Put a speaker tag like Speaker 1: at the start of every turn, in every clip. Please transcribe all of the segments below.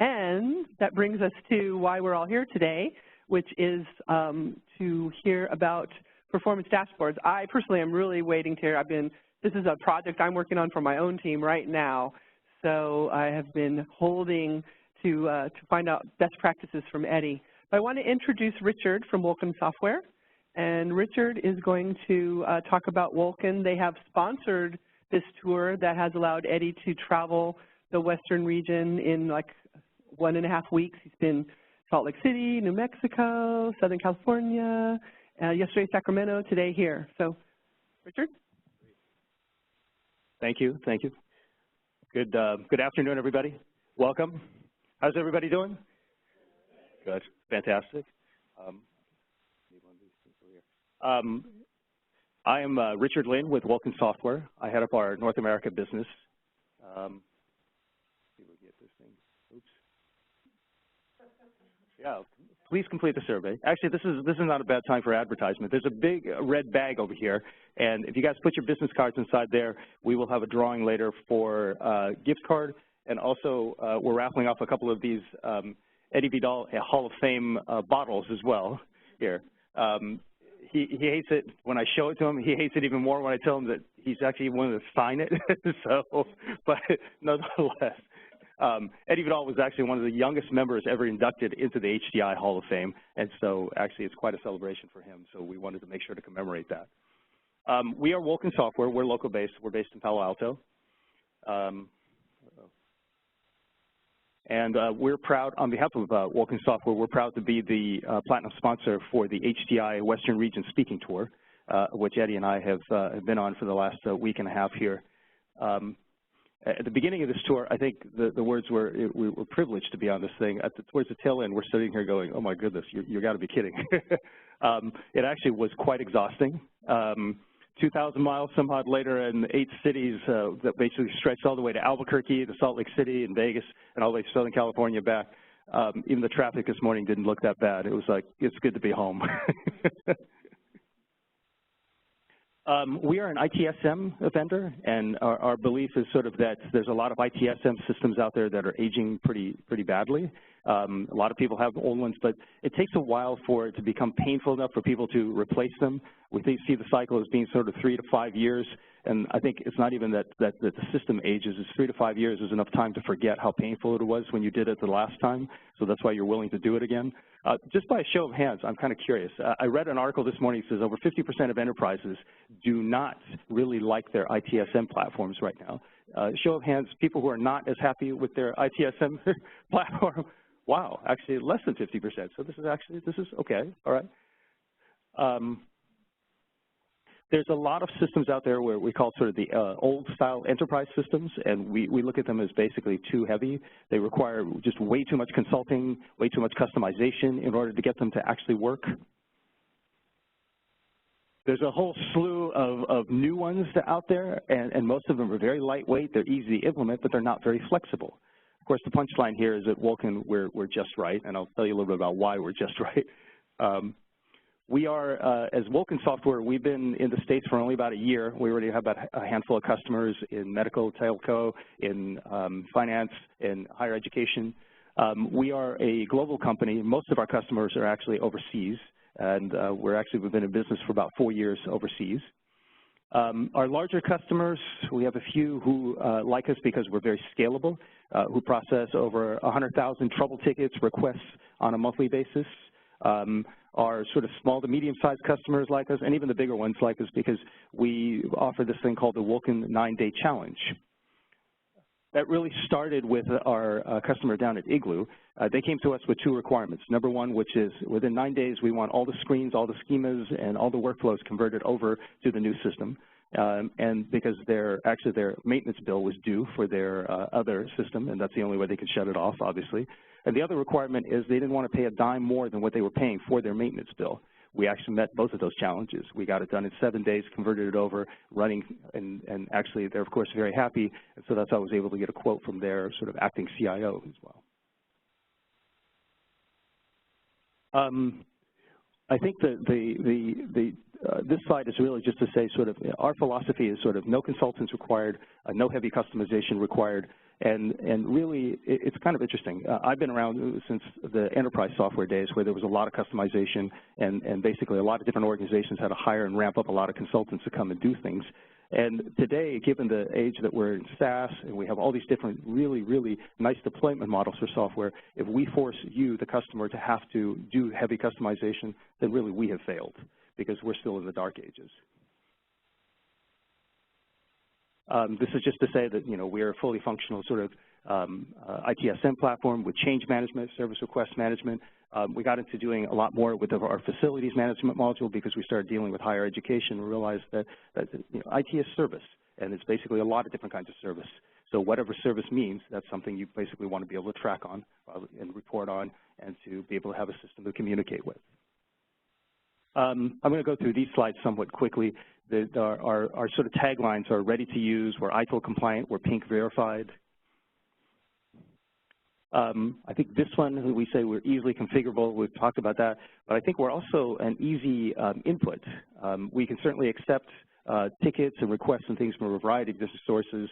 Speaker 1: And that brings us to why we're all here today, which is to hear about performance dashboards. I personally am really waiting to hear. This is a project I'm working on for my own team right now, so I have been holding to find out best practices from Eddie. But I want to introduce Richard from Vulcan Software, and Richard is going to talk about Vulcan. They have sponsored this tour that has allowed Eddie to travel the Western region in like 1.5 weeks. He's been Salt Lake City, New Mexico, Southern California, yesterday Sacramento, today here. So, Richard?
Speaker 2: Thank you. Thank you. Good afternoon, everybody. Welcome. How's everybody doing? Good. Fantastic. I am Richard Lin with Vulcan Software. I head up our North America business. Yeah, please complete the survey. Actually, this is not a bad time for advertisement. There's a big red bag over here, and if you guys put your business cards inside there, we will have a drawing later for a gift card, and also we're raffling off a couple of these EddieVidal Hall of Fame bottles as well here. He hates it when I show it to him. He hates it even more when I tell him that he's actually wanted to sign it. So, but nonetheless. EddieVidal was actually one of the youngest members ever inducted into the HDI Hall of Fame, and so actually it's quite a celebration for him, so we wanted to make sure to commemorate that. We are Vulcan Software. We're local-based. We're based in Palo Alto. And we're proud, on behalf of Vulcan Software, we're proud to be the platinum sponsor for the HDI Western Region Speaking Tour, which Eddie and I have been on for the last week and a half here. At the beginning of this tour, I think the words were, we were privileged to be on this thing. Towards the tail end, we're sitting here going, oh my goodness, you got to be kidding. It actually was quite exhausting. 2,000 miles some odd later in 8 cities that basically stretched all the way to Albuquerque, to Salt Lake City, and Vegas, and all the way to Southern California back. Even the traffic this morning didn't look that bad. It was like, it's good to be home. We are an ITSM vendor, and our belief is sort of that there's a lot of ITSM systems out there that are aging pretty badly. A lot of people have old ones, but it takes a while for it to become painful enough for people to replace them. We see the cycle as being sort of 3 to 5 years, and I think it's not even that the system ages. It's 3 to 5 years is enough time to forget how painful it was when you did it the last time, so that's why you're willing to do it again. Just by a show of hands, I'm kind of curious. I read an article this morning that says over 50% of enterprises do not really like their ITSM platforms right now. Show of hands, people who are not as happy with their ITSM platform. Wow, actually less than 50%. So this is okay, all right. There's a lot of systems out there where we call sort of the old style enterprise systems, and we look at them as basically too heavy. They require just way too much consulting, way too much customization in order to get them to actually work. There's a whole slew of new ones out there, and most of them are very lightweight. They're easy to implement, but they're not very flexible. Of course, the punchline here is that Vulcan, we're just right, and I'll tell you a little bit about why we're just right. We are, as Vulcan Software, we've been in the States for only about a year. We already have about a handful of customers in medical, telco, in finance, in higher education. We are a global company. Most of our customers are actually overseas, and we've been in business for about 4 years overseas. Our larger customers, we have a few who like us because we're very scalable, who process over 100,000 trouble tickets, requests on a monthly basis. Our sort of small to medium-sized customers like us, and even the bigger ones like us, because we offer this thing called the Vulcan 9-Day Challenge. That really started with our customer down at Igloo. They came to us with 2 requirements. Number one, which is within 9 days, we want all the screens, all the schemas, and all the workflows converted over to the new system. And because their maintenance bill was due for their other system, and that's the only way they could shut it off, obviously. And the other requirement is they didn't want to pay a dime more than what they were paying for their maintenance bill. We actually met both of those challenges. We got it done in 7 days, converted it over, running, and actually they're, of course, very happy. And so that's how I was able to get a quote from their sort of acting CIO as well. I think this slide is really just to say sort of our philosophy is sort of no consultants required, no heavy customization required, And really, it's kind of interesting. I've been around since the enterprise software days where there was a lot of customization, and basically a lot of different organizations had to hire and ramp up a lot of consultants to come and do things. And today, given the age that we're in SaaS, and we have all these different really, really nice deployment models for software, if we force you, the customer, to have to do heavy customization, then really we have failed because we're still in the dark ages. This is just to say that, you know, we're a fully functional sort of ITSM platform with change management, service request management. We got into doing a lot more with our facilities management module because we started dealing with higher education and realized that you know, IT is service, and it's basically a lot of different kinds of service. So whatever service means, that's something you basically want to be able to track on and report on and to be able to have a system to communicate with. I'm going to go through these slides somewhat quickly. Our sort of taglines are ready to use, we're ITIL compliant, we're pink verified. I think this one, we say we're easily configurable. We've talked about that. But I think we're also an easy input. We can certainly accept tickets and requests and things from a variety of different sources,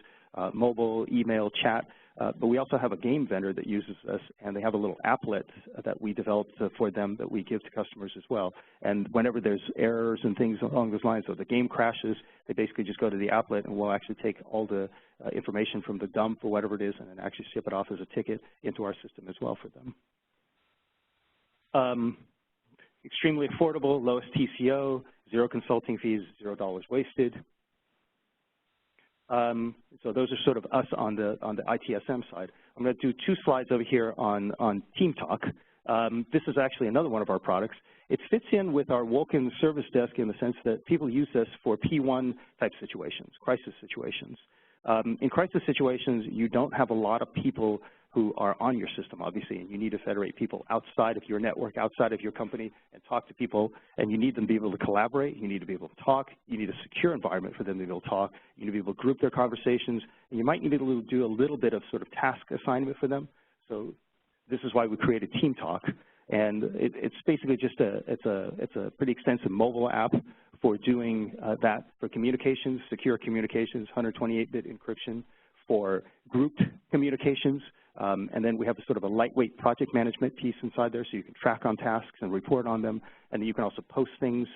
Speaker 2: mobile, email, chat. But we also have a game vendor that uses us, and they have a little applet that we developed for them that we give to customers as well. And whenever there's errors and things along those lines, so the game crashes, they basically just go to the applet, and we'll actually take all the information from the dump or whatever it is and then actually ship it off as a ticket into our system as well for them. Extremely affordable, lowest TCO, zero consulting fees, $0 wasted. So those are sort of us on the ITSM side. I'm going to do 2 slides over here on Team Talk. This is actually another one of our products. It fits in with our Vulcan service desk in the sense that people use this for P1 type situations, crisis situations. In crisis situations, you don't have a lot of people who are on your system, obviously, and you need to federate people outside of your network, outside of your company, and talk to people, and you need them to be able to collaborate, you need to be able to talk, you need a secure environment for them to be able to talk, you need to be able to group their conversations, and you might need to do a little bit of sort of task assignment for them. So this is why we created Team Talk, and it's basically just it's a pretty extensive mobile app for doing that for communications, secure communications, 128-bit encryption for grouped communications. And then we have a sort of a lightweight project management piece inside there so you can track on tasks and report on them. And then you can also post things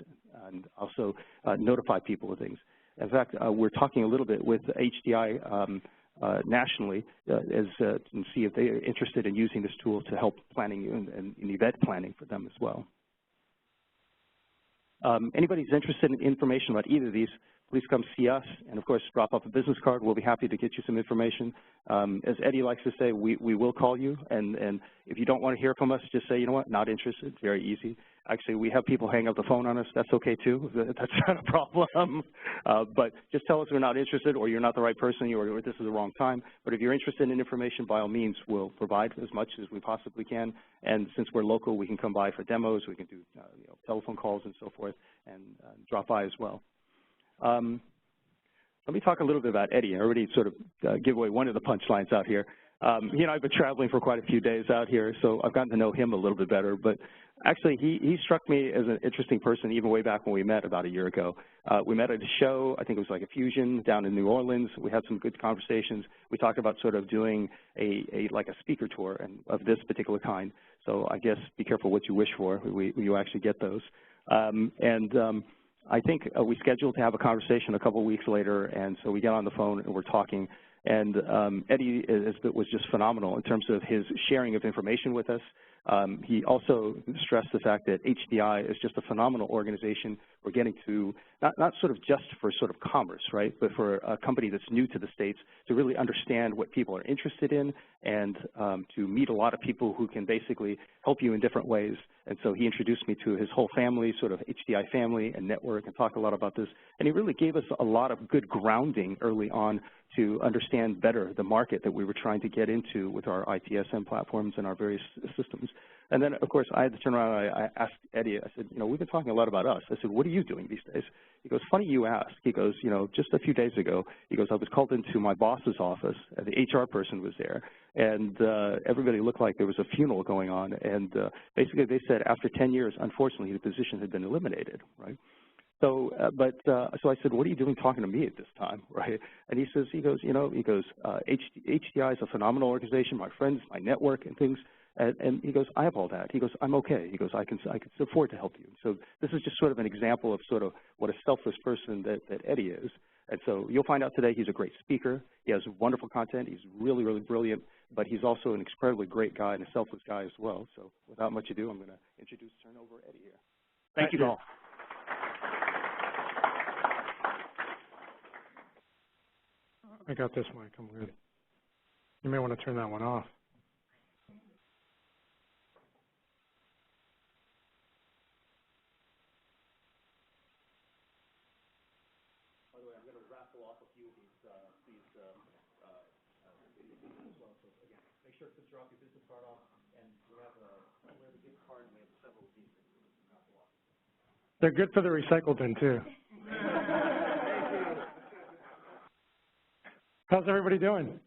Speaker 2: and also notify people of things. In fact, we're talking a little bit with HDI nationally and see if they are interested in using this tool to help planning and event planning for them as well. Anybody's interested in information about either of these, please come see us, and of course, drop off a business card. We'll be happy to get you some information. As Eddie likes to say, we will call you, and if you don't want to hear from us, just say, you know what, not interested, very easy. Actually, we have people hang up the phone on us. That's okay, too. That's not a problem. But just tell us we're not interested, or you're not the right person, or this is the wrong time. But if you're interested in information, by all means, we'll provide as much as we possibly can. And since we're local, we can come by for demos. We can do telephone calls and so forth, and drop by as well. Let me talk a little bit about Eddie. I already sort of give away one of the punchlines out here. He and I have been traveling for quite a few days out here, so I've gotten to know him a little bit better. But actually, he struck me as an interesting person even way back when we met about a year ago. We met at a show. I think it was like a Fusion down in New Orleans. We had some good conversations. We talked about sort of doing like a speaker tour of this particular kind. So I guess be careful what you wish for. You actually get those. I think we scheduled to have a conversation a couple of weeks later, and so we get on the phone and we're talking. And Eddie was just phenomenal in terms of his sharing of information with us. He also stressed the fact that HDI is just a phenomenal organization. We're getting to, not sort of just for sort of commerce, right, but for a company that's new to the States to really understand what people are interested in and to meet a lot of people who can basically help you in different ways. And so he introduced me to his whole family, sort of HDI family and network, and talked a lot about this. And he really gave us a lot of good grounding early on to understand better the market that we were trying to get into with our ITSM platforms and our various systems. And then, of course, I had to turn around and I asked Eddie, I said, we've been talking a lot about us. I said, what are you doing these days? He goes, funny you ask. He goes, just a few days ago, he goes, I was called into my boss's office, and the HR person was there, and everybody looked like there was a funeral going on. And basically they said after 10 years, unfortunately, the position had been eliminated, right? So, so I said, what are you doing talking to me at this time, right? And he goes, HDI is a phenomenal organization, my friends, my network and things. And he goes, I have all that. He goes, I'm okay. He goes, I can afford to help you. So this is just sort of an example of sort of what a selfless person that Eddie is. And so you'll find out today he's a great speaker. He has wonderful content. He's really, really brilliant, but he's also an incredibly great guy and a selfless guy as well. So without much ado, I'm going to turn over Eddie here. Thank you all.
Speaker 3: I got this mic. I'm good. You may want to turn that one off.
Speaker 2: By the way, I'm going to raffle off a few of these as well. So again, make sure to put your business card off, and we have a gift card, and we have several of these things to raffle off.
Speaker 3: They're good for the recycle bin too. How's everybody doing?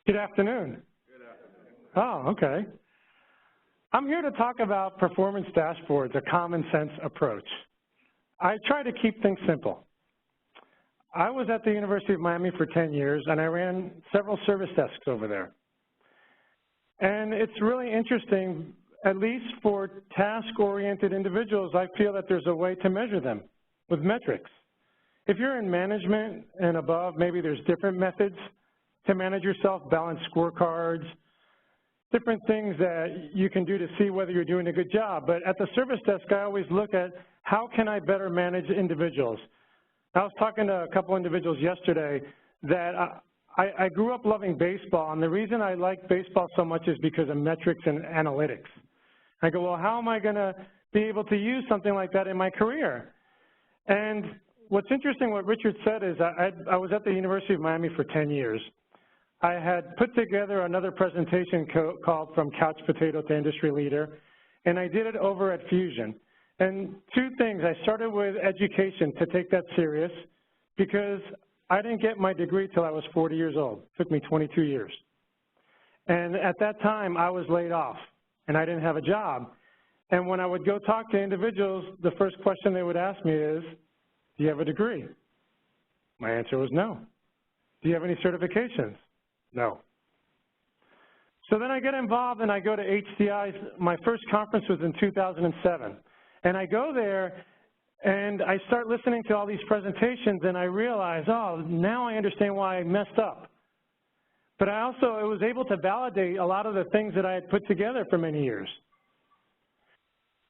Speaker 3: Good afternoon. Good afternoon. Oh, okay. I'm here to talk about performance dashboards, a common sense approach. I try to keep things simple. I was at the University of Miami for 10 years, and I ran several service desks over there. And it's really interesting, at least for task-oriented individuals, I feel that there's a way to measure them with metrics. If you're in management and above, maybe there's different methods to manage yourself, balance scorecards, different things that you can do to see whether you're doing a good job. But at the service desk, I always look at how can I better manage individuals. I was talking to a couple individuals yesterday that I grew up loving baseball, and the reason I like baseball so much is because of metrics and analytics. I go, well, how am I going to be able to use something like that in my career? And what's interesting, what Richard said is I was at the University of Miami for 10 years. I had put together another presentation called From Couch Potato to Industry Leader, and I did it over at Fusion. And two things, I started with education to take that serious because I didn't get my degree till I was 40 years old. It took me 22 years. And at that time, I was laid off, and I didn't have a job. And when I would go talk to individuals, the first question they would ask me is, do you have a degree? My answer was no. Do you have any certifications? No. So then I get involved and I go to HDI's. My first conference was in 2007. And I go there and I start listening to all these presentations and I realize, oh, now I understand why I messed up. But I also was able to validate a lot of the things that I had put together for many years.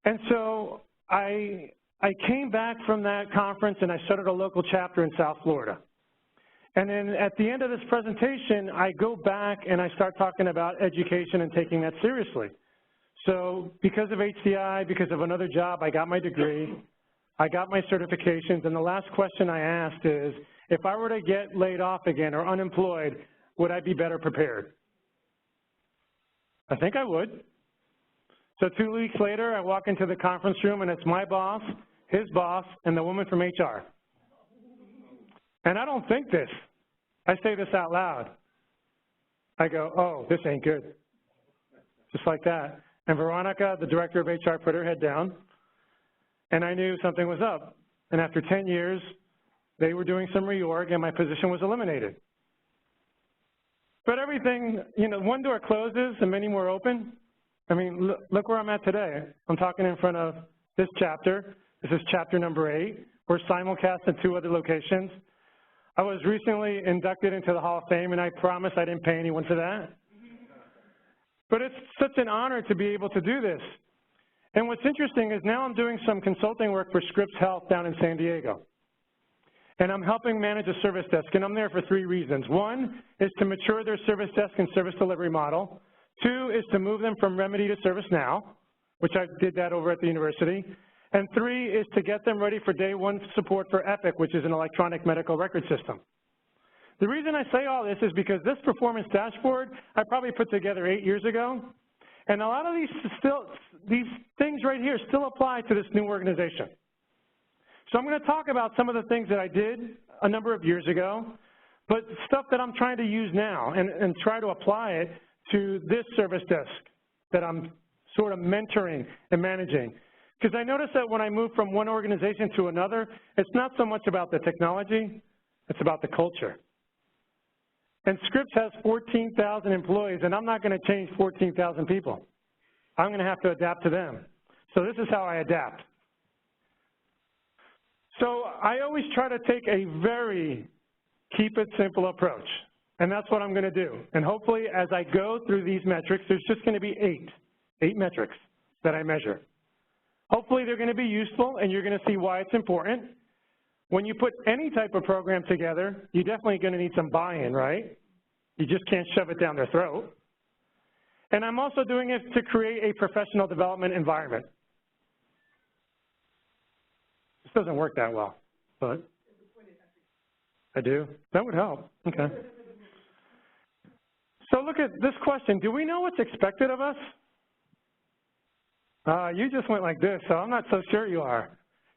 Speaker 3: And so I came back from that conference and I started a local chapter in South Florida. And then at the end of this presentation, I go back and I start talking about education and taking that seriously. So because of HDI, because of another job, I got my degree, I got my certifications, and the last question I asked is, if I were to get laid off again or unemployed, would I be better prepared? I think I would. So 2 weeks later, I walk into the conference room and it's my boss, his boss, and the woman from HR. And I don't think this. I say this out loud. I go, oh, this ain't good. Just like that. And Veronica, the director of HR, put her head down, and I knew something was up. And after 10 years, they were doing some reorg, and my position was eliminated. But everything, you know, one door closes and many more open. I mean, look where I'm at today. I'm talking in front of this chapter. This is chapter number 8. We're simulcast in 2 other locations. I was recently inducted into the Hall of Fame, and I promise I didn't pay anyone for that. But it's such an honor to be able to do this. And what's interesting is now I'm doing some consulting work for Scripps Health down in San Diego. And I'm helping manage a service desk, and I'm there for 3 reasons. 1 is to mature their service desk and service delivery model. 2 is to move them from Remedy to ServiceNow, which I did that over at the university. And 3 is to get them ready for day 1 support for Epic, which is an electronic medical record system. The reason I say all this is because this performance dashboard I probably put together 8 years ago, and a lot of these things right here still apply to this new organization. So I'm going to talk about some of the things that I did a number of years ago, but stuff that I'm trying to use now and try to apply it to this service desk that I'm sort of mentoring and managing. Because I noticed that when I move from one organization to another, it's not so much about the technology, it's about the culture. And Scripps has 14,000 employees, and I'm not going to change 14,000 people. I'm going to have to adapt to them. So this is how I adapt. So I always try to take a very keep it simple approach, and that's what I'm going to do. And hopefully as I go through these metrics, there's just going to be eight metrics that I measure. Hopefully they're going to be useful, and you're going to see why it's important. When you put any type of program together, you're definitely going to need some buy-in, right? You just can't shove it down their throat. And I'm also doing it to create a professional development environment. This doesn't work that well, but I do. That would help. Okay. So look at this question. Do we know what's expected of us? You just went like this, so I'm not so sure you are.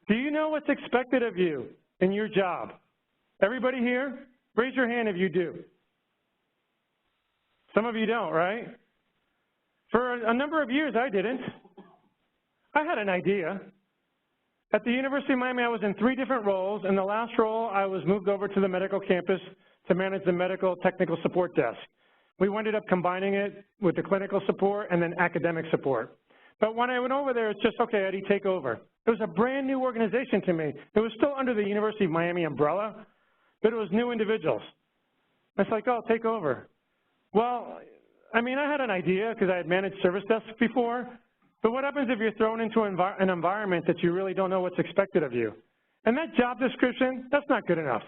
Speaker 3: Do you know what's expected of you in your job? Everybody here? Raise your hand if you do. Some of you don't, right? For a number of years, I didn't. I had an idea. At the University of Miami, I was in 3 different roles. In the last role, I was moved over to the medical campus to manage the medical technical support desk. We ended up combining it with the clinical support and then academic support. But when I went over there, it's just, okay, Eddie, take over. It was a brand new organization to me. It was still under the University of Miami umbrella, but it was new individuals. It's like, oh, take over. Well, I mean, I had an idea because I had managed service desks before, but what happens if you're thrown into an environment that you really don't know what's expected of you? And that job description, that's not good enough.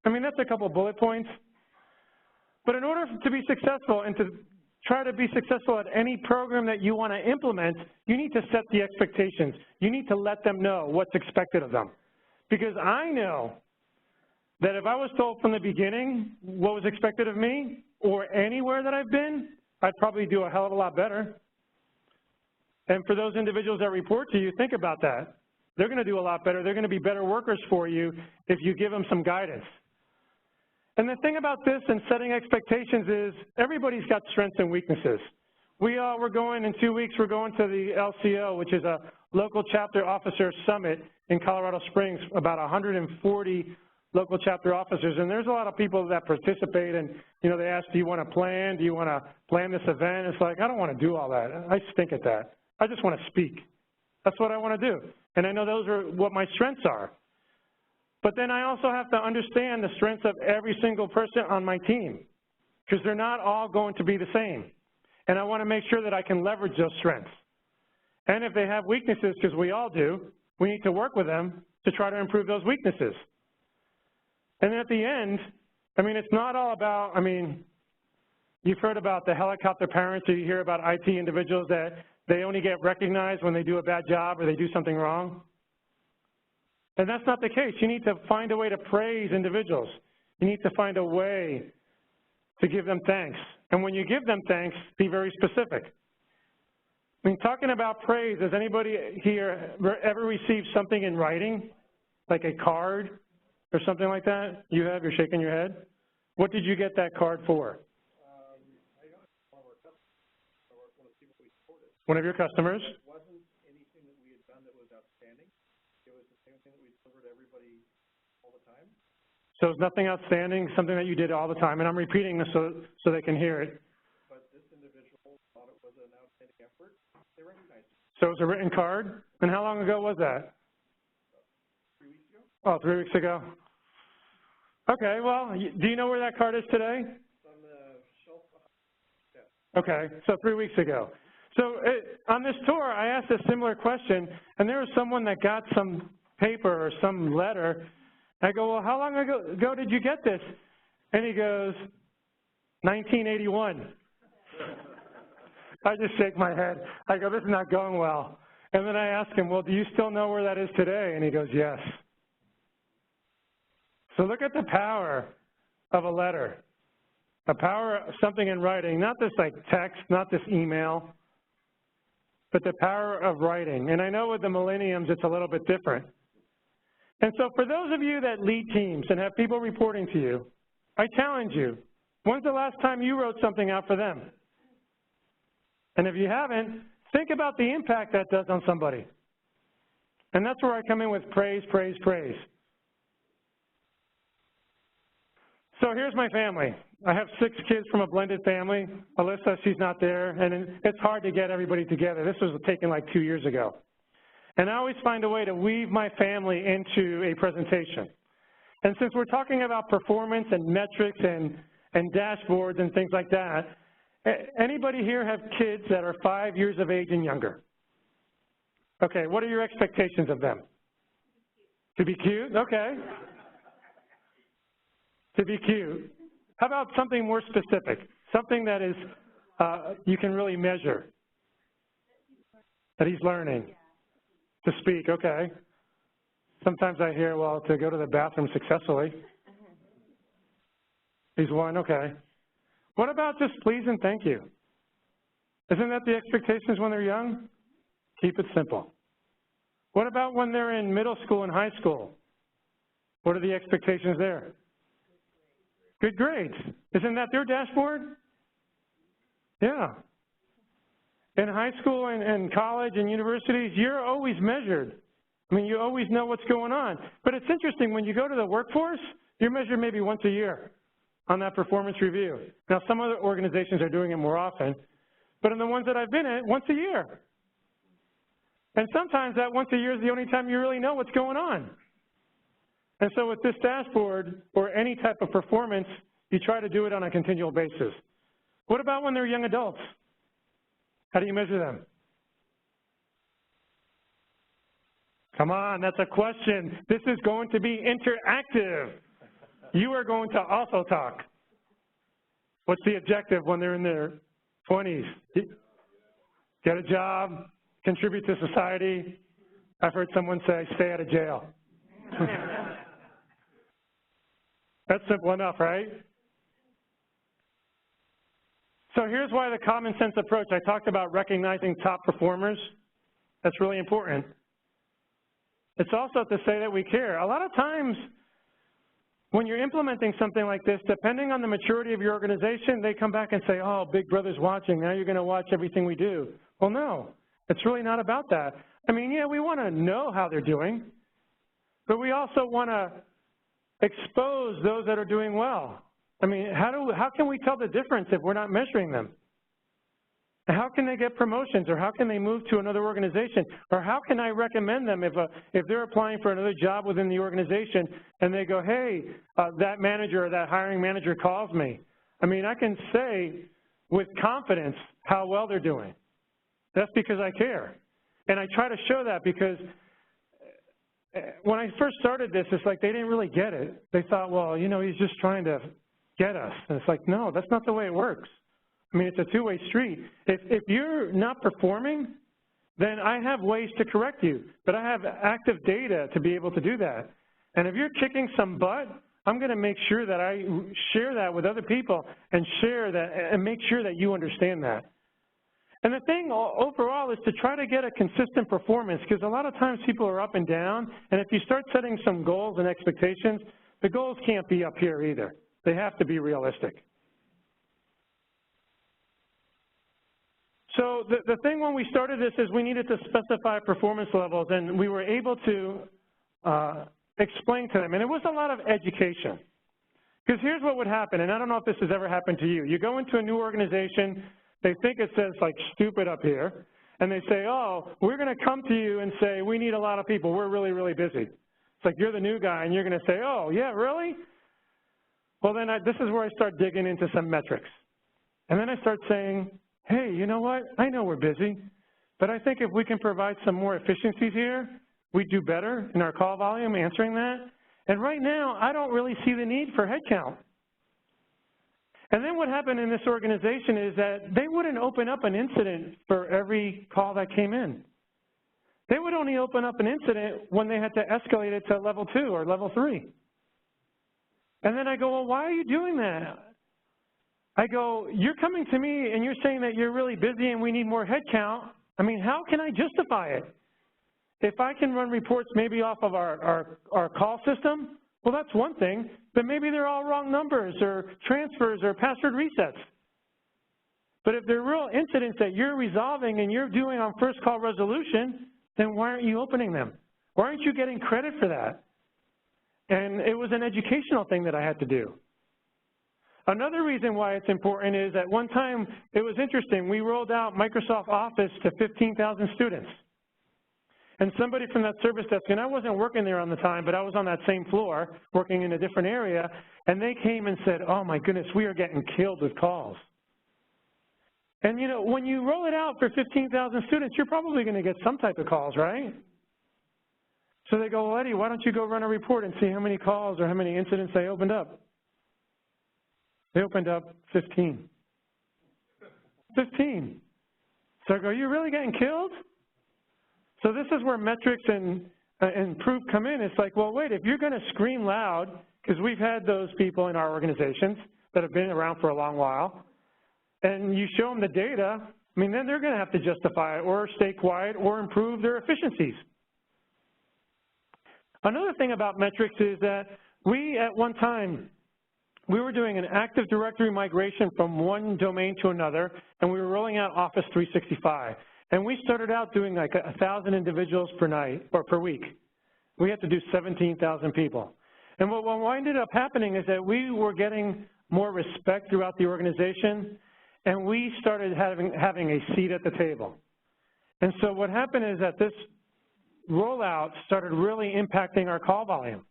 Speaker 3: I mean, that's a couple bullet points. But in order to be successful and to try to be successful at any program that you want to implement, you need to set the expectations. You need to let them know what's expected of them. Because I know that if I was told from the beginning what was expected of me or anywhere that I've been, I'd probably do a hell of a lot better. And for those individuals that report to you, think about that. They're going to do a lot better. They're going to be better workers for you if you give them some guidance. And the thing about this and setting expectations is everybody's got strengths and weaknesses. We're going in 2 weeks, we're going to the LCO, which is a local chapter officer summit in Colorado Springs, about 140 local chapter officers. And there's a lot of people that participate and, you know, they ask, do you want to plan? Do you want to plan this event? It's like, I don't want to do all that. I stink at that. I just want to speak. That's what I want to do. And I know those are what my strengths are. But then I also have to understand the strengths of every single person on my team because they're not all going to be the same. And I want to make sure that I can leverage those strengths. And if they have weaknesses, because we all do, we need to work with them to try to improve those weaknesses. And at the end, I mean, it's not all about, I mean, you've heard about the helicopter parents, or you hear about IT individuals that they only get recognized when they do a bad job or they do something wrong. And that's not the case. You need to find a way to praise individuals. You need to find a way to give them thanks. And when you give them thanks, be very specific. I mean, talking about praise, has anybody here ever received something in writing, like a card or something like that? You have? You're shaking your head? What did you get that card for?
Speaker 4: I got it from one of our customers. One of the people we supported.
Speaker 3: One of your customers?
Speaker 4: It wasn't anything that we had done that was outstanding. It was the same thing that we delivered to everybody all the time.
Speaker 3: So it's nothing outstanding, something that you did all the time, and I'm repeating this so they can hear it.
Speaker 4: But this individual thought it was an outstanding effort. They recognized it.
Speaker 3: So it was a written card? And how long ago was that?
Speaker 4: 3 weeks ago.
Speaker 3: Oh, 3 weeks ago. Okay, well, do you know where that card is today?
Speaker 4: It's on the shelf. Yeah.
Speaker 3: Okay, so 3 weeks ago. So on this tour, I asked a similar question, and there was someone that got some paper or some letter. I go, well, how long ago did you get this? And he goes, 1981. I just shake my head. I go, this is not going well. And then I ask him, well, do you still know where that is today? And he goes, yes. So look at the power of a letter, the power of something in writing, not this like text, not this email, but the power of writing. And I know with the millenniums, it's a little bit different. And so for those of you that lead teams and have people reporting to you, I challenge you, when's the last time you wrote something out for them? And if you haven't, think about the impact that does on somebody. And that's where I come in with praise, praise, praise. So here's my family. I have 6 kids from a blended family. Alyssa, she's not there, and it's hard to get everybody together. This was taken like 2 years ago. And I always find a way to weave my family into a presentation. And since we're talking about performance and metrics and dashboards and things like that, anybody here have kids that are 5 years of age and younger? Okay, what are your expectations of them? To be cute? Okay. To be cute. How about something more specific? Something that is you can really measure. That he's learning. To speak, okay. Sometimes I hear, well, to go to the bathroom successfully. He's 1, okay. What about just please and thank you? Isn't that the expectations when they're young? Keep it simple. What about when they're in middle school and high school? What are the expectations there? Good grades. Isn't that their dashboard? Yeah. In high school and college and universities, you're always measured. I mean, you always know what's going on. But it's interesting, when you go to the workforce, you're measured maybe once a year on that performance review. Now, some other organizations are doing it more often, but in the ones that I've been in, once a year. And sometimes that once a year is the only time you really know what's going on. And so with this dashboard or any type of performance, you try to do it on a continual basis. What about when they're young adults? How do you measure them? Come on, that's a question. This is going to be interactive. You are going to also talk. What's the objective when they're in their 20s? Get a job, contribute to society. I've heard someone say, stay out of jail. That's simple enough, right? So here's why the common sense approach. I talked about recognizing top performers. That's really important. It's also to say that we care. A lot of times when you're implementing something like this, depending on the maturity of your organization, they come back and say, oh, Big Brother's watching. Now you're going to watch everything we do. Well, no, it's really not about that. I mean, yeah, we want to know how they're doing, but we also want to expose those that are doing well. I mean, how can we tell the difference if we're not measuring them? How can they get promotions, or how can they move to another organization? Or how can I recommend them if they're applying for another job within the organization and they go, hey, that manager or that hiring manager calls me. I mean, I can say with confidence how well they're doing. That's because I care. And I try to show that because when I first started this, it's like they didn't really get it. They thought, well, you know, he's just trying to get us. And it's like, no, that's not the way it works. I mean, it's a two-way street. If you're not performing, then I have ways to correct you, but I have active data to be able to do that. And if you're kicking some butt, I'm going to make sure that I share that with other people and share that and make sure that you understand that. And the thing overall is to try to get a consistent performance, because a lot of times people are up and down, and if you start setting some goals and expectations, the goals can't be up here either. They have to be realistic. So the thing when we started this is we needed to specify performance levels, and we were able to explain to them. And it was a lot of education. Because here's what would happen, and I don't know if this has ever happened to you. You go into a new organization, they think it says like stupid up here, and they say, oh, we're going to come to you and say, we need a lot of people. We're really, really busy. It's like you're the new guy, and you're going to say, oh, yeah, really? Well, then this is where I start digging into some metrics. And then I start saying, hey, you know what? I know we're busy, but I think if we can provide some more efficiencies here, we do better in our call volume answering that. And right now, I don't really see the need for headcount. And then what happened in this organization is that they wouldn't open up an incident for every call that came in. They would only open up an incident when they had to escalate it to level 2 or level 3. And then I go, well, why are you doing that? I go, you're coming to me and you're saying that you're really busy and we need more headcount. I mean, how can I justify it? If I can run reports maybe off of our call system, well, that's one thing, but maybe they're all wrong numbers or transfers or password resets. But if they're real incidents that you're resolving and you're doing on first call resolution, then why aren't you opening them? Why aren't you getting credit for that? And it was an educational thing that I had to do. Another reason why it's important is at one time, it was interesting, we rolled out Microsoft Office to 15,000 students. And somebody from that service desk, and I wasn't working there on the time, but I was on that same floor working in a different area, and they came and said, oh my goodness, we are getting killed with calls. And you know, when you roll it out for 15,000 students, you're probably going to get some type of calls, right? So they go, well, Eddie, why don't you go run a report and see how many calls or how many incidents they opened up? They opened up 15. 15. So I go, you're really getting killed? So this is where metrics and proof come in. It's like, well, wait, if you're going to scream loud, because we've had those people in our organizations that have been around for a long while, and you show them the data, I mean, then they're going to have to justify it or stay quiet or improve their efficiencies. Another thing about metrics is that we, at one time, we were doing an Active Directory migration from one domain to another, and we were rolling out Office 365. And we started out doing like 1,000 individuals per night or per week. We had to do 17,000 people. And what ended up happening is that we were getting more respect throughout the organization, and we started having a seat at the table. And so what happened is that this rollout started really impacting our call volume.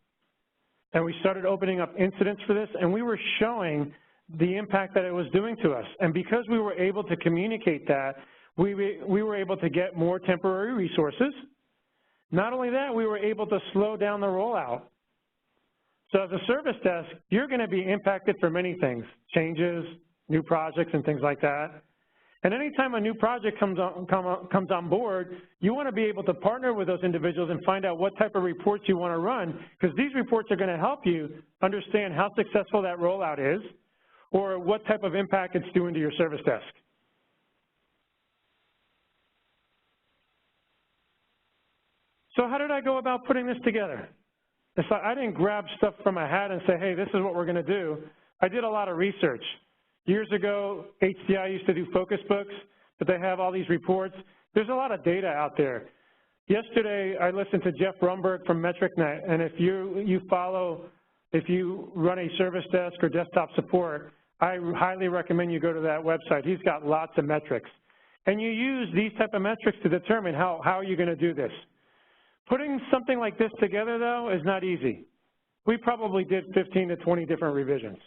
Speaker 3: And we started opening up incidents for this, and we were showing the impact that it was doing to us. And because we were able to communicate that, we were able to get more temporary resources. Not only that, we were able to slow down the rollout. So as a service desk, you're going to be impacted for many things, changes, new projects, and things like that. And anytime a new project comes on board, you want to be able to partner with those individuals and find out what type of reports you want to run, because these reports are going to help you understand how successful that rollout is or what type of impact it's doing to your service desk. So how did I go about putting this together? It's like I didn't grab stuff from a hat and say, hey, this is what we're going to do. I did a lot of research. Years ago, HDI used to do focus books, but they have all these reports. There's a lot of data out there. Yesterday, I listened to Jeff Rumberg from MetricNet, and if you run a service desk or desktop support, I highly recommend you go to that website. He's got lots of metrics. And you use these type of metrics to determine how are you going to do this. Putting something like this together, though, is not easy. We probably did 15 to 20 different revisions.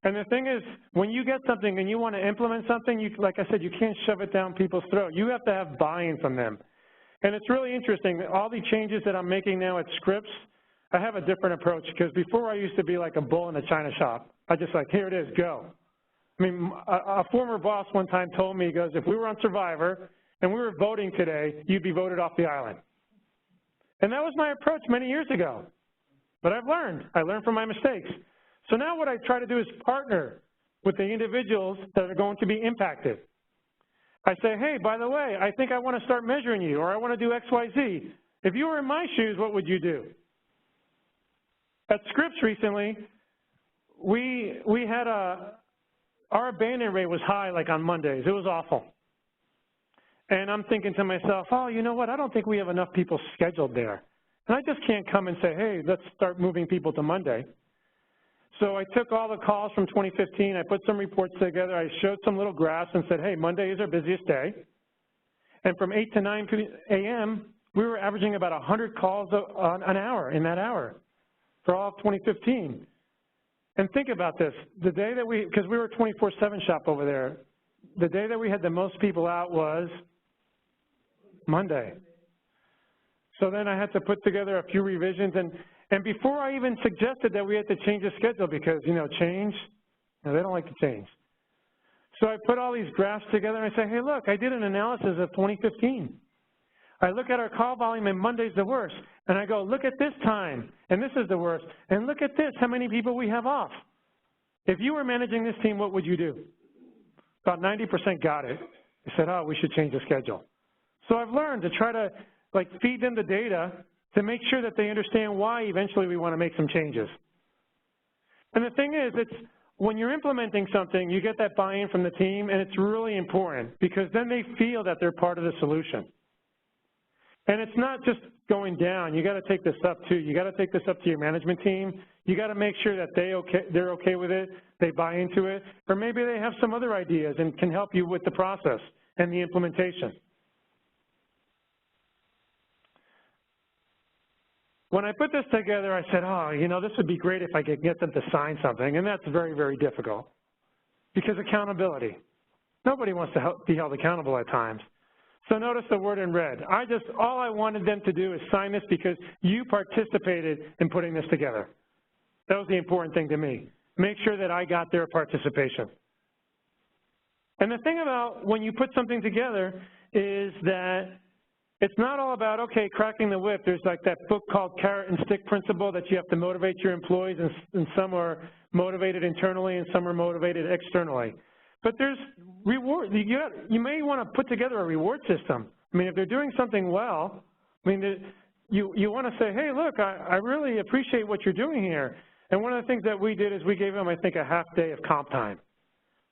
Speaker 3: And the thing is, when you get something and you want to implement something, like I said, you can't shove it down people's throat. You have to have buy-in from them. And it's really interesting. All the changes that I'm making now at Scripps, I have a different approach, because before I used to be like a bull in a china shop. I just like, here it is, go. I mean, a former boss one time told me, he goes, if we were on Survivor and we were voting today, you'd be voted off the island. And that was my approach many years ago. But I've learned. I learned from my mistakes. So now what I try to do is partner with the individuals that are going to be impacted. I say, hey, by the way, I think I want to start measuring you, or I want to do X, Y, Z. If you were in my shoes, what would you do? At Scripps recently, we had our abandon rate was high, like on Mondays. It was awful. And I'm thinking to myself, oh, you know what? I don't think we have enough people scheduled there. And I just can't come and say, hey, let's start moving people to Monday. So I took all the calls from 2015. I put some reports together. I showed some little graphs and said, hey, Monday is our busiest day. And from 8 to 9 a.m., we were averaging about 100 calls an hour in that hour for all of 2015. And think about this. The day that because we were a 24/7 shop over there, the day that we had the most people out was Monday. So then I had to put together a few revisions, and before I even suggested that we had to change the schedule, because, you know, change, they don't like to change. So I put all these graphs together and I say, hey, look, I did an analysis of 2015. I look at our call volume, and Monday's the worst. And I go, look at this time, and this is the worst. And look at this, how many people we have off. If you were managing this team, what would you do? About 90% got it. They said, oh, we should change the schedule. So I've learned to try to feed them the data to make sure that they understand why eventually we want to make some changes. And the thing is, when you're implementing something, you get that buy-in from the team, and it's really important, because then they feel that they're part of the solution. And it's not just going down. You got to take this up too. You got to take this up to your management team. You got to make sure that they're okay with it, they buy into it, or maybe they have some other ideas and can help you with the process and the implementation. When I put this together, I said, oh, you know, this would be great if I could get them to sign something, and that's very, very difficult because accountability. Nobody wants to be held accountable at times. So notice the word in red. All I wanted them to do is sign this because you participated in putting this together. That was the important thing to me. Make sure that I got their participation. And the thing about when you put something together is that it's not all about, okay, cracking the whip. There's like that book called Carrot and Stick Principle that you have to motivate your employees, and some are motivated internally and some are motivated externally. But there's reward. You may want to put together a reward system. I mean, if they're doing something well, I mean, you want to say, hey, look, I really appreciate what you're doing here. And one of the things that we did is we gave them, I think, a half day of comp time.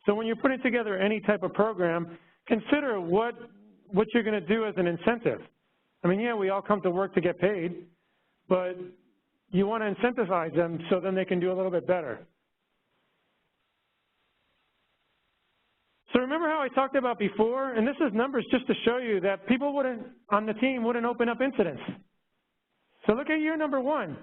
Speaker 3: So when you're putting together any type of program, consider what you're going to do as an incentive. I mean, yeah, we all come to work to get paid, but you want to incentivize them so then they can do a little bit better. So remember how I talked about before, and this is numbers just to show you that people on the team wouldn't open up incidents. So look at year number 1.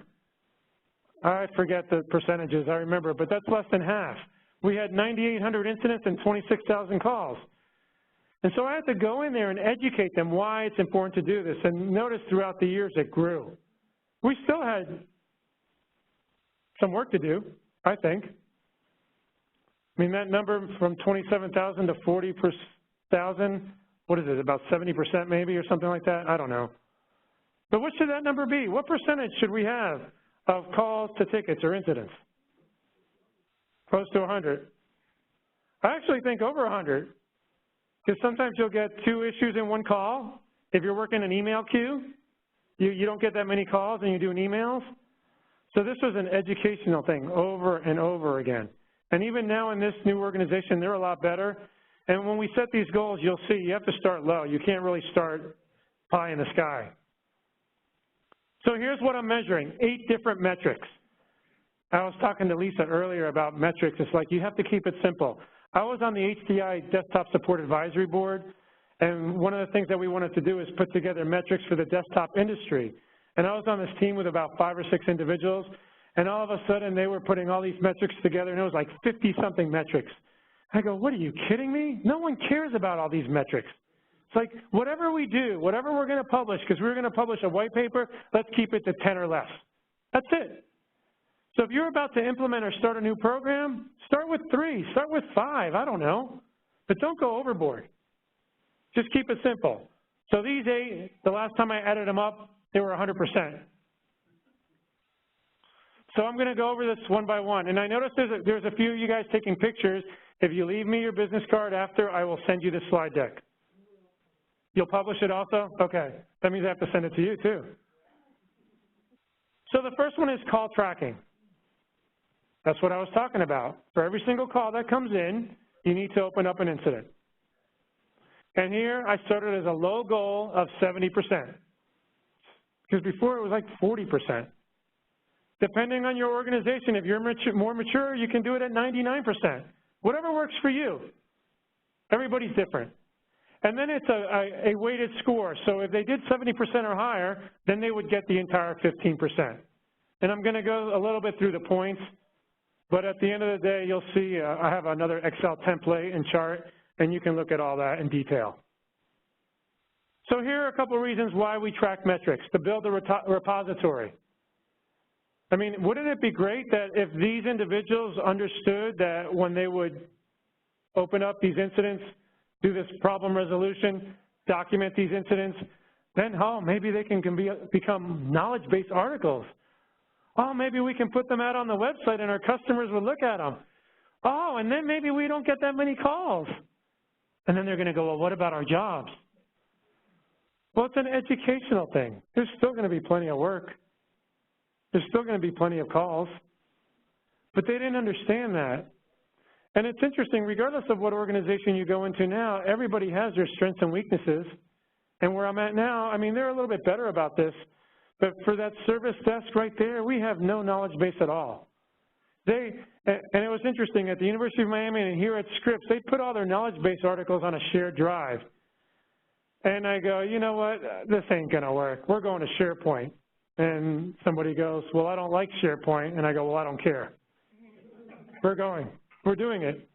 Speaker 3: I forget the percentages, I remember, but that's less than half. We had 9,800 incidents and 26,000 calls. And so I had to go in there and educate them why it's important to do this. And notice throughout the years it grew. We still had some work to do, I think. I mean, that number from 27,000 to 40,000, what is it, about 70% maybe or something like that? I don't know. But what should that number be? What percentage should we have of calls to tickets or incidents? Close to 100. I actually think over 100, because sometimes you'll get 2 issues in one call. If you're working an email queue, you don't get that many calls and you're doing emails. So this was an educational thing over and over again. And even now in this new organization, they're a lot better. And when we set these goals, you'll see you have to start low. You can't really start pie in the sky. So here's what I'm measuring, 8 different metrics. I was talking to Lisa earlier about metrics. It's like you have to keep it simple. I was on the HDI Desktop Support Advisory Board, and one of the things that we wanted to do is put together metrics for the desktop industry. And I was on this team with about 5 or 6 individuals, and all of a sudden they were putting all these metrics together, and it was like 50-something metrics. I go, what, are you kidding me? No one cares about all these metrics. It's like whatever we do, whatever we're going to publish, because we're going to publish a white paper, let's keep it to 10 or less. That's it. So if you're about to implement or start a new program, start with 3, start with 5, I don't know. But don't go overboard. Just keep it simple. So these 8, the last time I added them up, they were 100%. So I'm going to go over this one by one. And I noticed there's a few of you guys taking pictures. If you leave me your business card after, I will send you the slide deck. You'll publish it also? Okay. That means I have to send it to you too. So the first one is call tracking. That's what I was talking about. For every single call that comes in, you need to open up an incident. And here I started as a low goal of 70%. Because before it was like 40%. Depending on your organization, if you're more mature, you can do it at 99%. Whatever works for you. Everybody's different. And then it's a weighted score. So if they did 70% or higher, then they would get the entire 15%. And I'm going to go a little bit through the points. But at the end of the day, you'll see I have another Excel template and chart, and you can look at all that in detail. So here are a couple of reasons why we track metrics, to build a repository. I mean, wouldn't it be great that if these individuals understood that when they would open up these incidents, do this problem resolution, document these incidents, then, oh, maybe they can become knowledge-based articles. Oh, maybe we can put them out on the website and our customers will look at them. Oh, and then maybe we don't get that many calls. And then they're going to go, well, what about our jobs? Well, it's an educational thing. There's still going to be plenty of work. There's still going to be plenty of calls. But they didn't understand that. And it's interesting, regardless of what organization you go into now, everybody has their strengths and weaknesses. And where I'm at now, I mean, they're a little bit better about this, but for that service desk right there, we have no knowledge base at all. And it was interesting, at the University of Miami and here at Scripps, they put all their knowledge base articles on a shared drive. And I go, you know what, this ain't gonna work. We're going to SharePoint. And somebody goes, well, I don't like SharePoint. And I go, well, I don't care. We're doing it.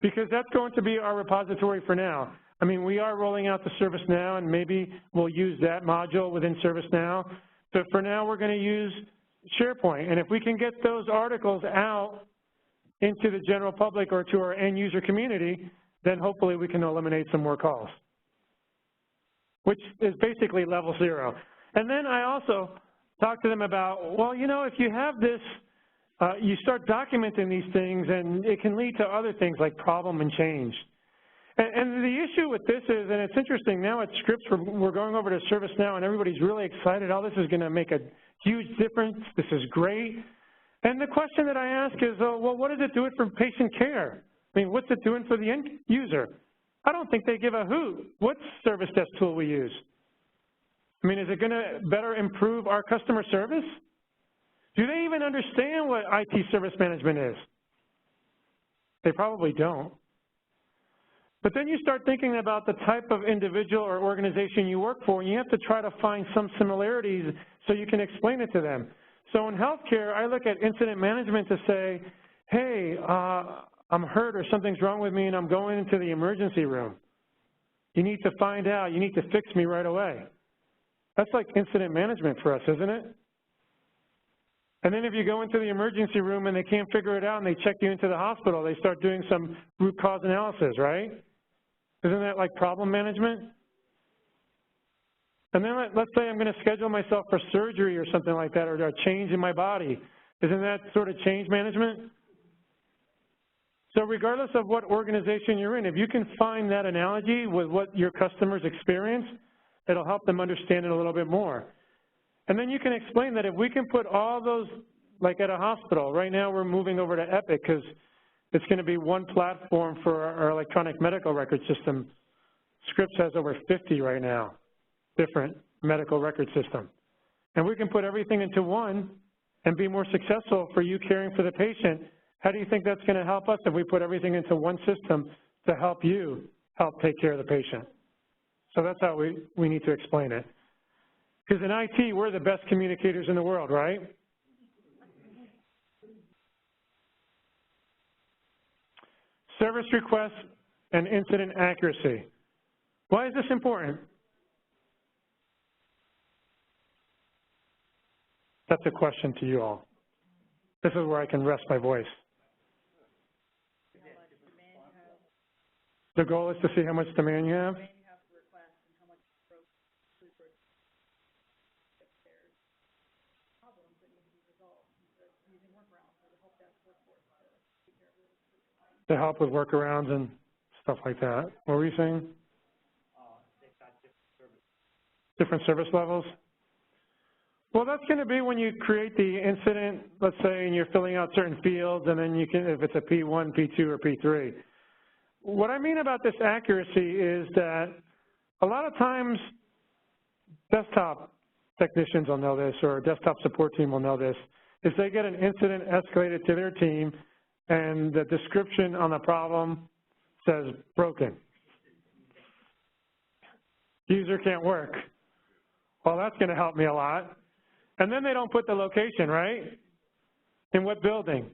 Speaker 3: Because that's going to be our repository for now. I mean, we are rolling out the ServiceNow, and maybe we'll use that module within ServiceNow. But for now, we're going to use SharePoint. And if we can get those articles out into the general public or to our end user community, then hopefully we can eliminate some more calls, which is basically level 0. And then I also talk to them about, well, you know, if you have this, you start documenting these things, and it can lead to other things like problem and change. And the issue with this is, and it's interesting, now at Scripps, we're going over to ServiceNow, and everybody's really excited. Oh, this is going to make a huge difference. This is great. And the question that I ask is, well, what does it do for patient care? I mean, what's it doing for the end user? I don't think they give a hoot what service desk tool we use. I mean, is it going to better improve our customer service? Do they even understand what IT service management is? They probably don't. But then you start thinking about the type of individual or organization you work for, and you have to try to find some similarities so you can explain it to them. So in healthcare, I look at incident management to say, hey, I'm hurt or something's wrong with me and I'm going into the emergency room. You need to find out. You need to fix me right away. That's like incident management for us, isn't it? And then if you go into the emergency room and they can't figure it out and they check you into the hospital, they start doing some root cause analysis, right? Isn't that like problem management? And then let's say I'm going to schedule myself for surgery or something like that, or a change in my body. Isn't that sort of change management? So regardless of what organization you're in, if you can find that analogy with what your customers experience, it'll help them understand it a little bit more. And then you can explain that if we can put all those, like at a hospital, right now we're moving over to Epic because it's going to be one platform for our electronic medical record system. Scripps has over 50 right now, different medical record system. And we can put everything into one and be more successful for you caring for the patient. How do you think that's going to help us if we put everything into one system to help you help take care of the patient? So that's how we need to explain it. Because in IT, we're the best communicators in the world, right? Service requests and incident accuracy. Why is this important? That's a question to you all. This is where I can rest my voice. The goal is to see how much demand you have. To help with workarounds and stuff like that. What were you saying? They've got different service levels? Well, that's going to be when you create the incident, let's say, and you're filling out certain fields, and then you can, if it's a P1, P2, or P3. What I mean about this accuracy is that a lot of times desktop technicians will know this, or a desktop support team will know this, is they get an incident escalated to their team, and the description on the problem says broken. User can't work. Well, that's going to help me a lot. And then they don't put the location, right? In what building?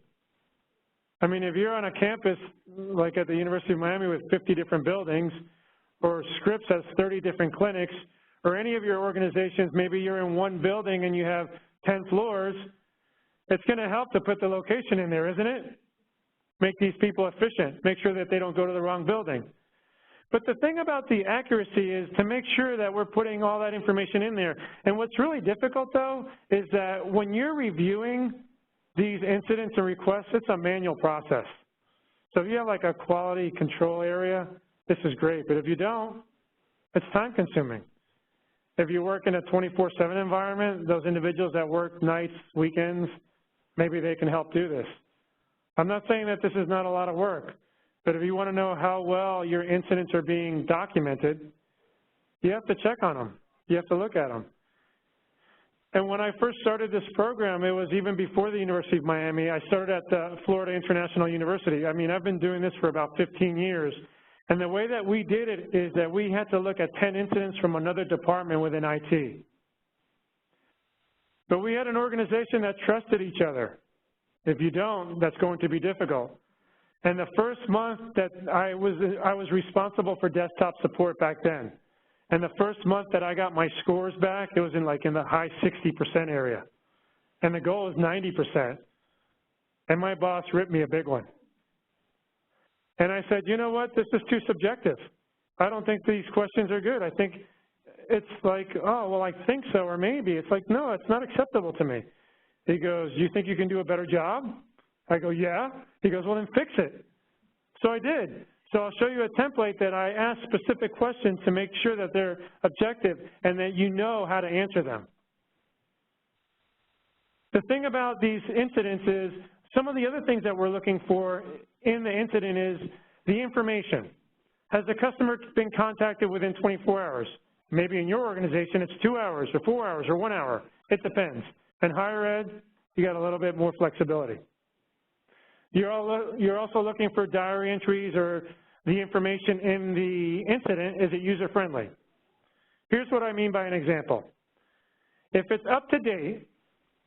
Speaker 3: I mean, if you're on a campus like at the University of Miami with 50 different buildings, or Scripps has 30 different clinics, or any of your organizations, maybe you're in one building and you have 10 floors, it's going to help to put the location in there, isn't it? Make these people efficient, make sure that they don't go to the wrong building. But the thing about the accuracy is to make sure that we're putting all that information in there. And what's really difficult, though, is that when you're reviewing these incidents and requests, it's a manual process. So if you have like a quality control area, this is great. But if you don't, it's time consuming. If you work in a 24/7 environment, those individuals that work nights, weekends, maybe they can help do this. I'm not saying that this is not a lot of work, but if you want to know how well your incidents are being documented, You have to check on them. You have to look at them. And when I first started this program, it was even before the University of Miami. I started at the Florida International University. I mean, I've been doing this for about 15 years. And the way that we did it is that we had to look at 10 incidents from another department within IT. But we had an organization that trusted each other. If you don't, that's going to be difficult. And the first month that I was responsible for desktop support back then. And the first month that I got my scores back, it was in the high 60% area. And the goal is 90%. And my boss ripped me a big one. And I said, you know what, this is too subjective. I don't think these questions are good. I think it's like, oh, well, I think so, or maybe. It's like, no, it's not acceptable to me. He goes, you think you can do a better job? I go, yeah. He goes, well, then fix it. So I did. So I'll show you a template that I ask specific questions to make sure that they're objective and that you know how to answer them. The thing about these incidents is some of the other things that we're looking for in the incident is the information. Has the customer been contacted within 24 hours? Maybe in your organization it's 2 hours or 4 hours or 1 hour. It depends. In higher ed, you got a little bit more flexibility. You're also looking for diary entries or the information in the incident. Is it user-friendly? Here's what I mean by an example. If it's up to date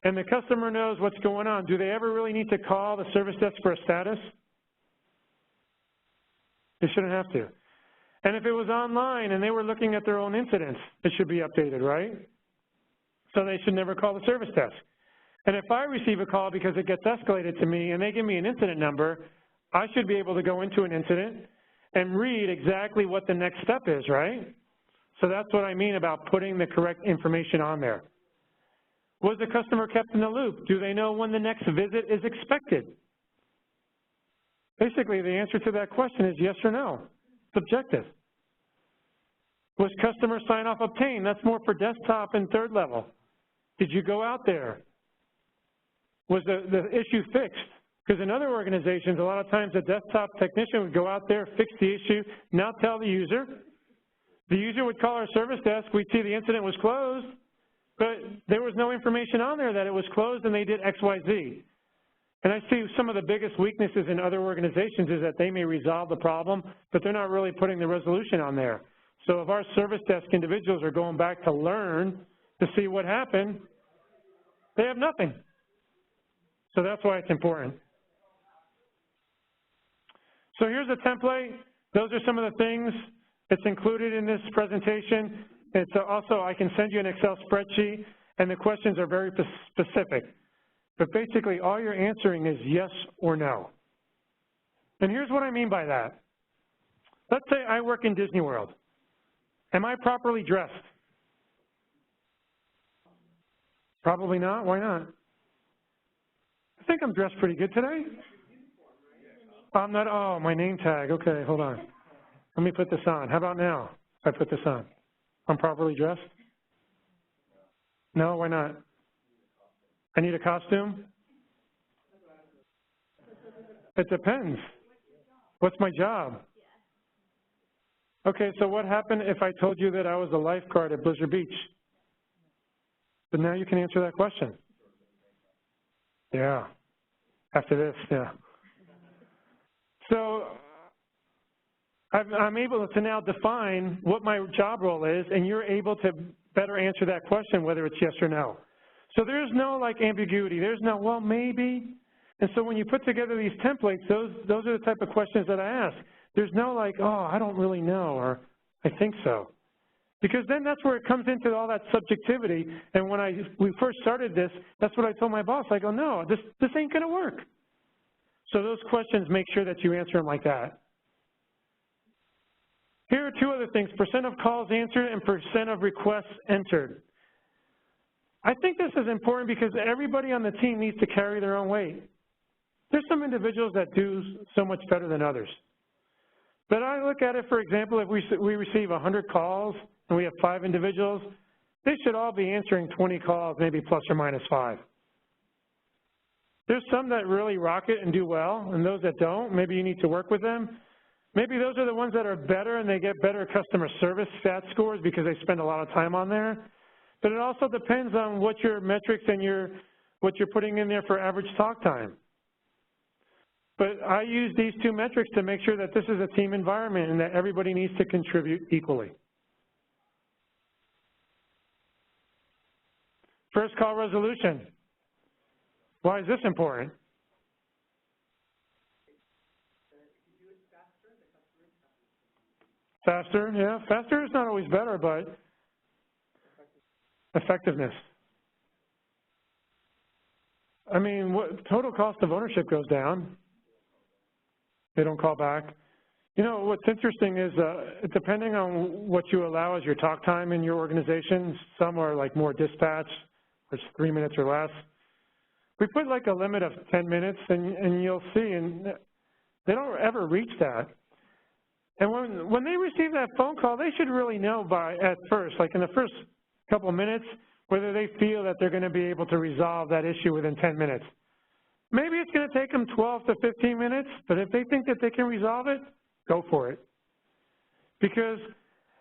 Speaker 3: and the customer knows what's going on, do they ever really need to call the service desk for a status? They shouldn't have to. And if it was online and they were looking at their own incidents, it should be updated, right? So they should never call the service desk. And if I receive a call because it gets escalated to me and they give me an incident number, I should be able to go into an incident and read exactly what the next step is, right? So that's what I mean about putting the correct information on there. Was the customer kept in the loop? Do they know when the next visit is expected? Basically, the answer to that question is yes or no. It's objective. Was customer sign-off obtained? That's more for desktop and third level. Did you go out there? Was the issue fixed? Because in other organizations, a lot of times the desktop technician would go out there, fix the issue, not tell the user. The user would call our service desk. We'd see the incident was closed, but there was no information on there that it was closed and they did X, Y, Z. And I see some of the biggest weaknesses in other organizations is that they may resolve the problem, but they're not really putting the resolution on there. So if our service desk individuals are going back to learn to see what happened, they have nothing. So that's why it's important. So here's a template. Those are some of the things that's included in this presentation. It's also, I can send you an Excel spreadsheet, and the questions are very specific. But basically, all you're answering is yes or no. And here's what I mean by that. Let's say I work in Disney World. Am I properly dressed? Probably not. Why not? I think I'm dressed pretty good today. I'm not, oh, my name tag. Okay, hold on. Let me put this on. How about now if I put this on? I'm properly dressed? No, why not? I need a costume? It depends. What's my job? Okay, so what happened if I told you that I was a lifeguard at Blizzard Beach? But now you can answer that question. Yeah, after this, yeah. So I'm able to now define what my job role is, and you're able to better answer that question, whether it's yes or no. So there's no like ambiguity. There's no, well, maybe. And so when you put together these templates, those are the type of questions that I ask. There's no like, oh, I don't really know, or I think so. Because then that's where it comes into all that subjectivity. And when we first started this, that's what I told my boss. I go, no, this ain't going to work. So those questions, make sure that you answer them like that. Here are two other things, % of calls answered and % of requests entered. I think this is important because everybody on the team needs to carry their own weight. There's some individuals that do so much better than others. But I look at it, for example, if we receive 100 calls and we have 5 individuals, they should all be answering 20 calls, maybe plus or minus 5. There's some that really rock it and do well, and those that don't, maybe you need to work with them. Maybe those are the ones that are better and they get better customer service stat scores because they spend a lot of time on there. But it also depends on what your metrics and what you're putting in there for average talk time. But I use these two metrics to make sure that this is a team environment and that everybody needs to contribute equally. First call resolution. Why is this important? Faster, yeah. Faster is not always better, but effectiveness. I mean, what total cost of ownership goes down. They don't call back. You know, what's interesting is depending on what you allow as your talk time in your organization, some are like more dispatch, which is 3 minutes or less. We put like a limit of 10 minutes, and you'll see, and they don't ever reach that. And when they receive that phone call, they should really know at first, like in the first couple of minutes, whether they feel that they're going to be able to resolve that issue within 10 minutes. Maybe it's going to take them 12 to 15 minutes, but if they think that they can resolve it, go for it. Because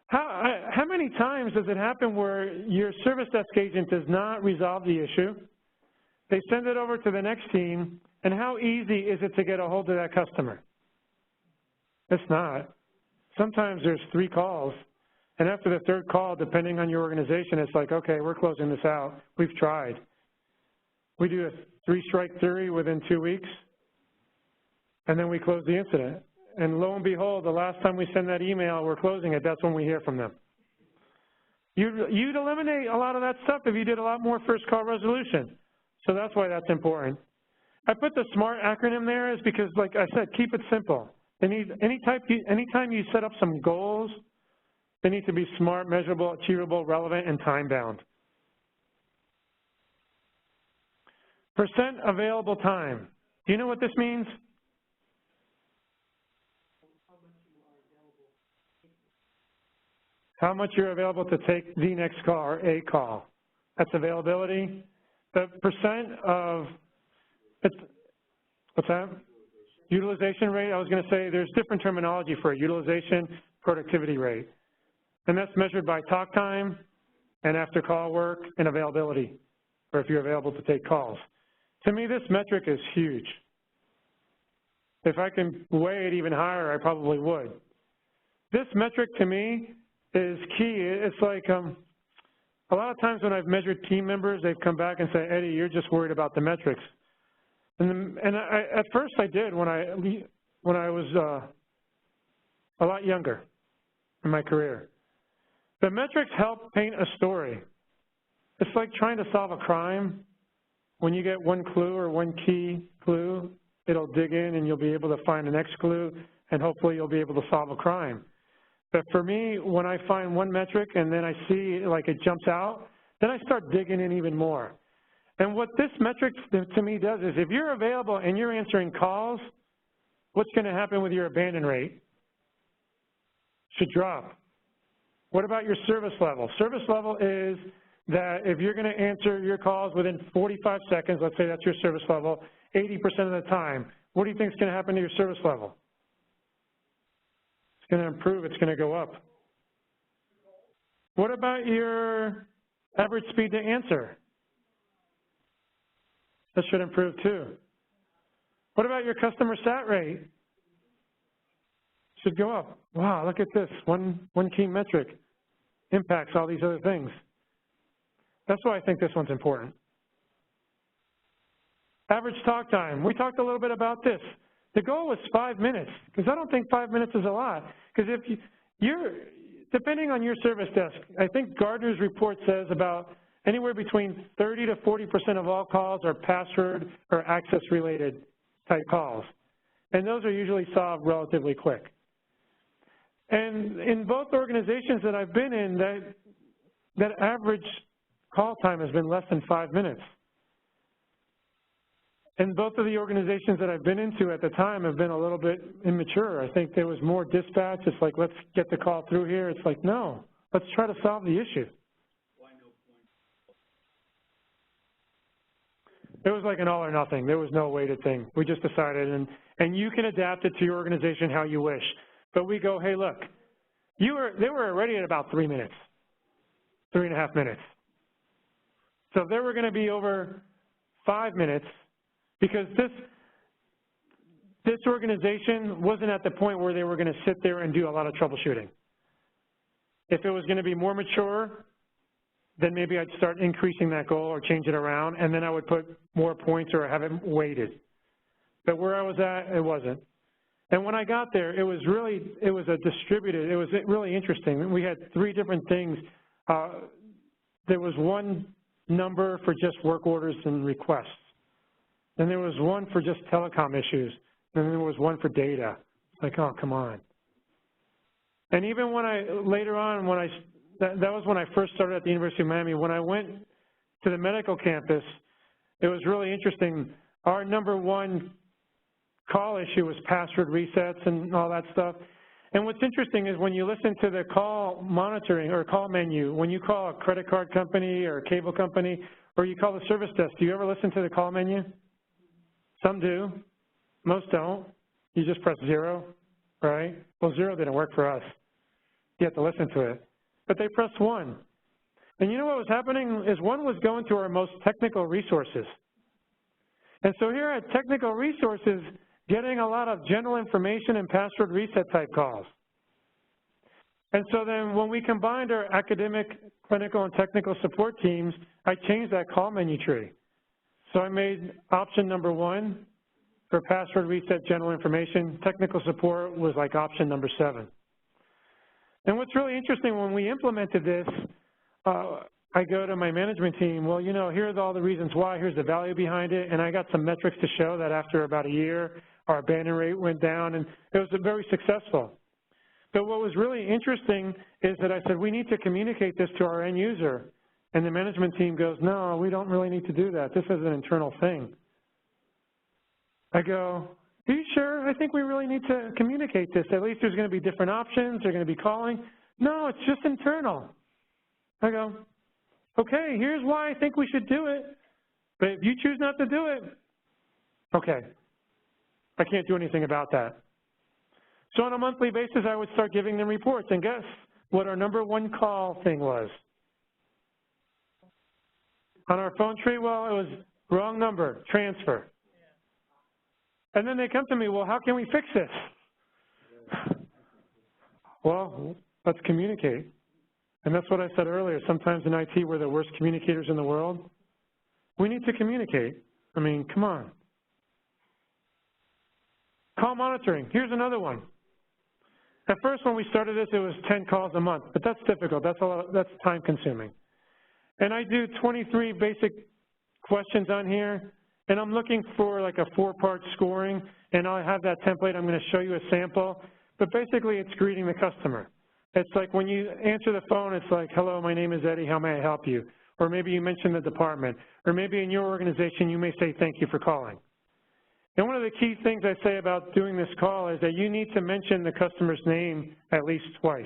Speaker 3: how many times does it happen where your service desk agent does not resolve the issue? They send it over to the next team, and how easy is it to get a hold of that customer? It's not. Sometimes there's 3 calls, and after the 3rd call, depending on your organization, it's like, okay, we're closing this out. We've tried. We do a 3-strike theory within 2 weeks, and then we close the incident. And lo and behold, the last time we send that email, we're closing it, that's when we hear from them. You'd eliminate a lot of that stuff if you did a lot more first call resolution. So that's why that's important. I put the SMART acronym there is because, like I said, keep it simple. They need, anytime you set up some goals, they need to be SMART, measurable, achievable, relevant, and time-bound. Percent available time. Do you know what this means? How much you're available to take the next call or a call. That's availability. The percent of, what's that? Utilization rate. I was going to say there's different terminology for it. Utilization, productivity rate. And that's measured by talk time and after call work and availability, or if you're available to take calls. To me, this metric is huge. If I can weigh it even higher, I probably would. This metric to me is key. It's like a lot of times when I've measured team members, they've come back and say, Eddie, you're just worried about the metrics. And at first I did when I was a lot younger in my career. The metrics help paint a story. It's like trying to solve a crime. When you get one clue or one key clue, it'll dig in and you'll be able to find the next clue, and hopefully you'll be able to solve a crime. But for me, when I find one metric and then I see like it jumps out, then I start digging in even more. And what this metric to me does is if you're available and you're answering calls, what's going to happen with your abandon rate? Should drop. What about your service level? Service level is that if you're going to answer your calls within 45 seconds, let's say that's your service level, 80% of the time, what do you think is going to happen to your service level? It's going to improve. It's going to go up. What about your average speed to answer? That should improve too. What about your customer sat rate? Should go up. Wow, look at this. One key metric impacts all these other things. That's why I think this one's important. Average talk time. We talked a little bit about this. The goal was 5 minutes, because I don't think 5 minutes is a lot. Because if you're, depending on your service desk, I think Gardner's report says about anywhere between 30 to 40% of all calls are password or access-related type calls. And those are usually solved relatively quick. And in both organizations that I've been in, that average call time has been less than 5 minutes. And both of the organizations that I've been into at the time have been a little bit immature. I think there was more dispatch. It's like, let's get the call through here. It's like, no, let's try to solve the issue.
Speaker 4: Why no point?
Speaker 3: It was like an all or nothing. There was no weighted thing. We just decided, and you can adapt it to your organization how you wish. But we go, hey, look, they were already at about 3 minutes, 3.5 minutes. So if they were going to be over 5 minutes, because this organization wasn't at the point where they were going to sit there and do a lot of troubleshooting. If it was going to be more mature, then maybe I'd start increasing that goal or change it around, and then I would put more points or have it weighted. But where I was at, it wasn't. And when I got there, it was a distributed, it was really interesting. We had 3 different things. There was one number for just work orders and requests. Then there was one for just telecom issues. And then there was one for data. Like, oh, come on. And even when later on, that was when I first started at the University of Miami. When I went to the medical campus, it was really interesting. Our number 1 call issue was password resets and all that stuff. And what's interesting is when you listen to the call monitoring or call menu, when you call a credit card company or a cable company, or you call the service desk, do you ever listen to the call menu? Some do. Most don't. You just press 0, right? Well, 0 didn't work for us. You have to listen to it. But they pressed 1. And you know what was happening is 1 was going to our most technical resources. And so here at technical resources, getting a lot of general information and password reset type calls. And so then when we combined our academic, clinical, and technical support teams, I changed that call menu tree. So I made option number 1 for password reset general information. Technical support was like option number 7. And what's really interesting, when we implemented this, I go to my management team, well, you know, here's all the reasons why, here's the value behind it, and I got some metrics to show that after about a year, our abandon rate went down, and it was very successful. But what was really interesting is that I said, we need to communicate this to our end user. And the management team goes, no, we don't really need to do that. This is an internal thing. I go, are you sure? I think we really need to communicate this. At least there's going to be different options. They're going to be calling. No, it's just internal. I go, okay, here's why I think we should do it. But if you choose not to do it, okay, I can't do anything about that. So on a monthly basis, I would start giving them reports. And guess what our number 1 call thing was? On our phone tree, well, it was wrong number, transfer. And then they come to me, well, how can we fix this? Well, let's communicate. And that's what I said earlier. Sometimes in IT, we're the worst communicators in the world. We need to communicate. I mean, come on. Call monitoring. Here's another one. At first, when we started this, it was 10 calls a month, but that's difficult. That's time consuming. And I do 23 basic questions on here, and I'm looking for like a 4-part scoring, and I'll have that template. I'm going to show you a sample, but basically it's greeting the customer. It's like when you answer the phone, it's like, hello, my name is Eddie, how may I help you? Or maybe you mention the department, or maybe in your organization you may say thank you for calling. And one of the key things I say about doing this call is that you need to mention the customer's name at least twice.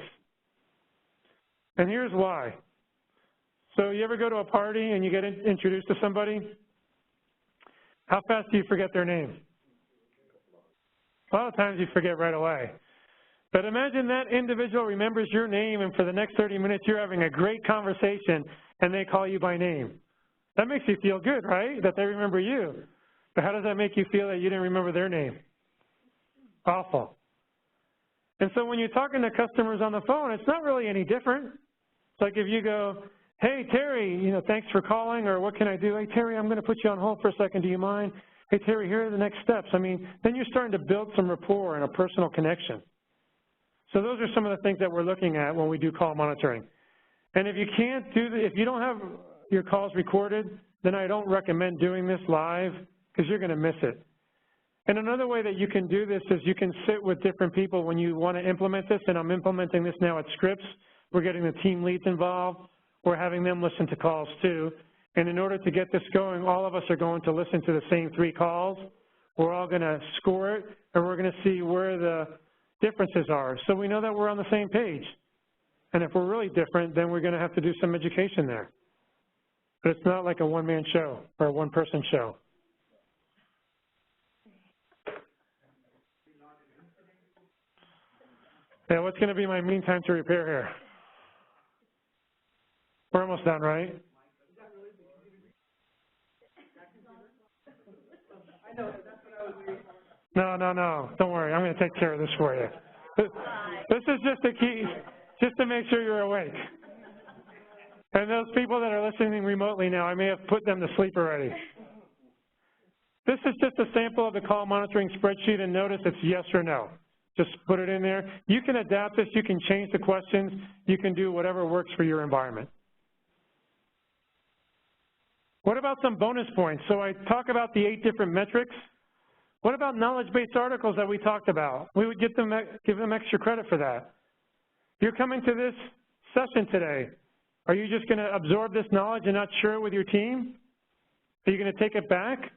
Speaker 3: And here's why. So you ever go to a party and you get introduced to somebody? How fast do you forget their name? A lot of times you forget right away. But imagine that individual remembers your name, and for the next 30 minutes you're having a great conversation and they call you by name. That makes you feel good, right? That they remember you. But how does that make you feel that you didn't remember their name? Awful. And so when you're talking to customers on the phone, it's not really any different. It's like if you go, hey, Terry, you know, thanks for calling, or what can I do? Hey, Terry, I'm going to put you on hold for a second. Do you mind? Hey, Terry, here are the next steps. I mean, then you're starting to build some rapport and a personal connection. So those are some of the things that we're looking at when we do call monitoring. And if you can't do if you don't have your calls recorded, then I don't recommend doing this live because you're going to miss it. And another way that you can do this is you can sit with different people when you want to implement this, and I'm implementing this now at Scripps. We're getting the team leads involved. We're having them listen to calls too. And in order to get this going, all of us are going to listen to the same 3 calls. We're all going to score it, and we're going to see where the differences are. So we know that we're on the same page. And if we're really different, then we're going to have to do some education there. But it's not like a one-man show or a one-person show. Yeah, what's going to be my mean time to repair here? We're almost done, right? No. Don't worry. I'm going to take care of this for you. This is just a key, just to make sure you're awake. And those people that are listening remotely now, I may have put them to sleep already. This is just a sample of the call monitoring spreadsheet, and notice it's yes or no. Just put it in there. You can adapt this. You can change the questions. You can do whatever works for your environment. What about some bonus points? So I talk about the 8 different metrics. What about knowledge-based articles that we talked about? We would give them extra credit for that. You're coming to this session today. Are you just going to absorb this knowledge and not share it with your team? Are you going to take it back?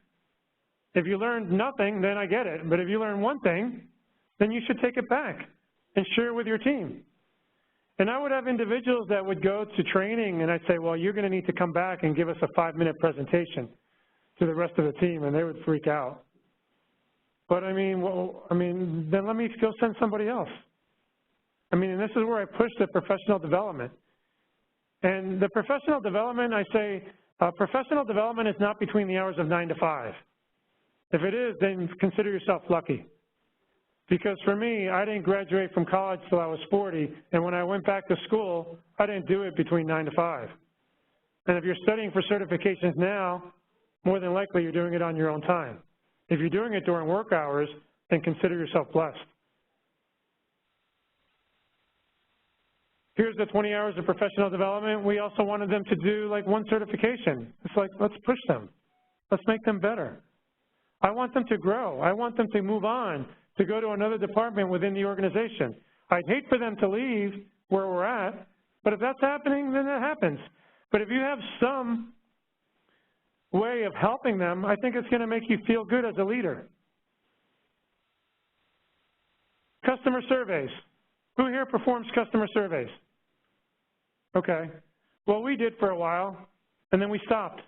Speaker 3: If you learned nothing, then I get it. But if you learn one thing, then you should take it back and share it with your team. And I would have individuals that would go to training, and I'd say, well, you're going to need to come back and give us a 5-minute presentation to the rest of the team, and they would freak out. But I mean, then let me go send somebody else. I mean, and this is where I push the professional development. And the professional development, I say, professional development is not between the hours of 9 to 5. If it is, then consider yourself lucky. Because for me, I didn't graduate from college till I was 40, and when I went back to school, I didn't do it between 9 to 5. And if you're studying for certifications now, more than likely you're doing it on your own time. If you're doing it during work hours, then consider yourself blessed. Here's the 20 hours of professional development. We also wanted them to do like 1 certification. It's like, let's push them. Let's make them better. I want them to grow. I want them to move on, to go to another department within the organization. I'd hate for them to leave where we're at, but if that's happening, then that happens. But if you have some way of helping them, I think it's going to make you feel good as a leader. Customer surveys. Who here performs customer surveys? Okay. Well, we did for a while, and then we stopped.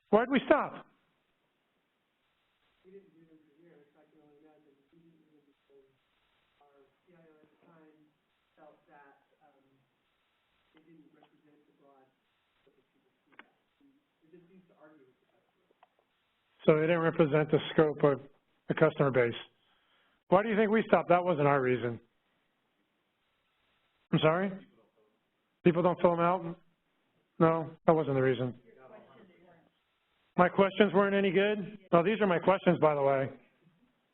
Speaker 3: Why did we stop?
Speaker 5: We didn't do them for years. I can only imagine we didn't do them because our CIO at the time felt that it didn't represent the broad scope of people's feedback. It just seems to argue with the customer.
Speaker 3: So they didn't represent the scope of the customer base. Why do you think we stopped? That wasn't our reason. I'm sorry? People don't fill them out? No, that wasn't the reason. My questions weren't any good? No, these are my questions, by the way.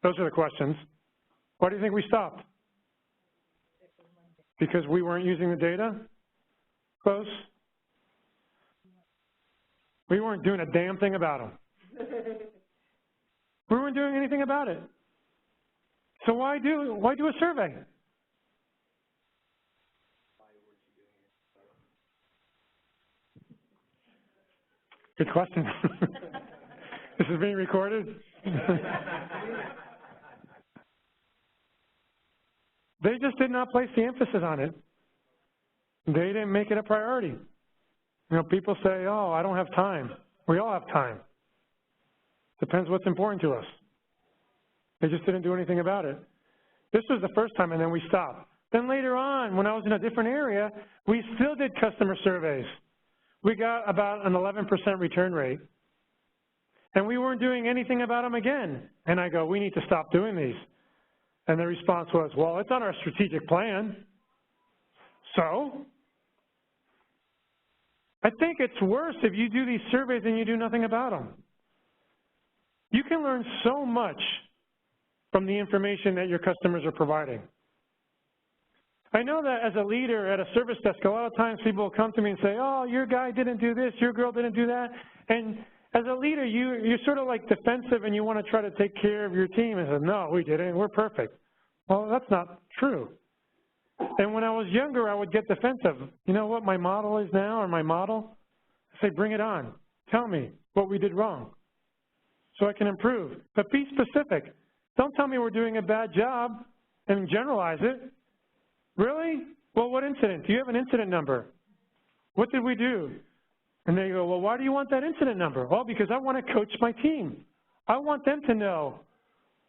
Speaker 3: Those are the questions. Why do you think we stopped? Because we weren't using the data? Close? We weren't doing a damn thing about them. We weren't doing anything about it. So why do a survey? Good question. This is being recorded. They just did not place the emphasis on it. They didn't make it a priority. You know, people say, oh, I don't have time. We all have time. Depends what's important to us. They just didn't do anything about it. This was the first time, and then we stopped. Then later on, when I was in a different area, we still did customer surveys. We got about an 11% return rate. And we weren't doing anything about them again. And I go, we need to stop doing these. And the response was, well, it's on our strategic plan. So? I think it's worse if you do these surveys and you do nothing about them. You can learn so much from the information that your customers are providing. I know that as a leader at a service desk, a lot of times people will come to me and say, oh, your guy didn't do this, your girl didn't do that. And as a leader, you're sort of like defensive and you want to try to take care of your team and say, no, we didn't, we're perfect. Well, that's not true. And when I was younger, I would get defensive. You know what my model is now, or my model? I say, bring it on. Tell me what we did wrong so I can improve. But be specific. Don't tell me we're doing a bad job and generalize it. Really? Well, what incident? Do you have an incident number? What did we do? And they go, well, why do you want that incident number? Well, because I want to coach my team. I want them to know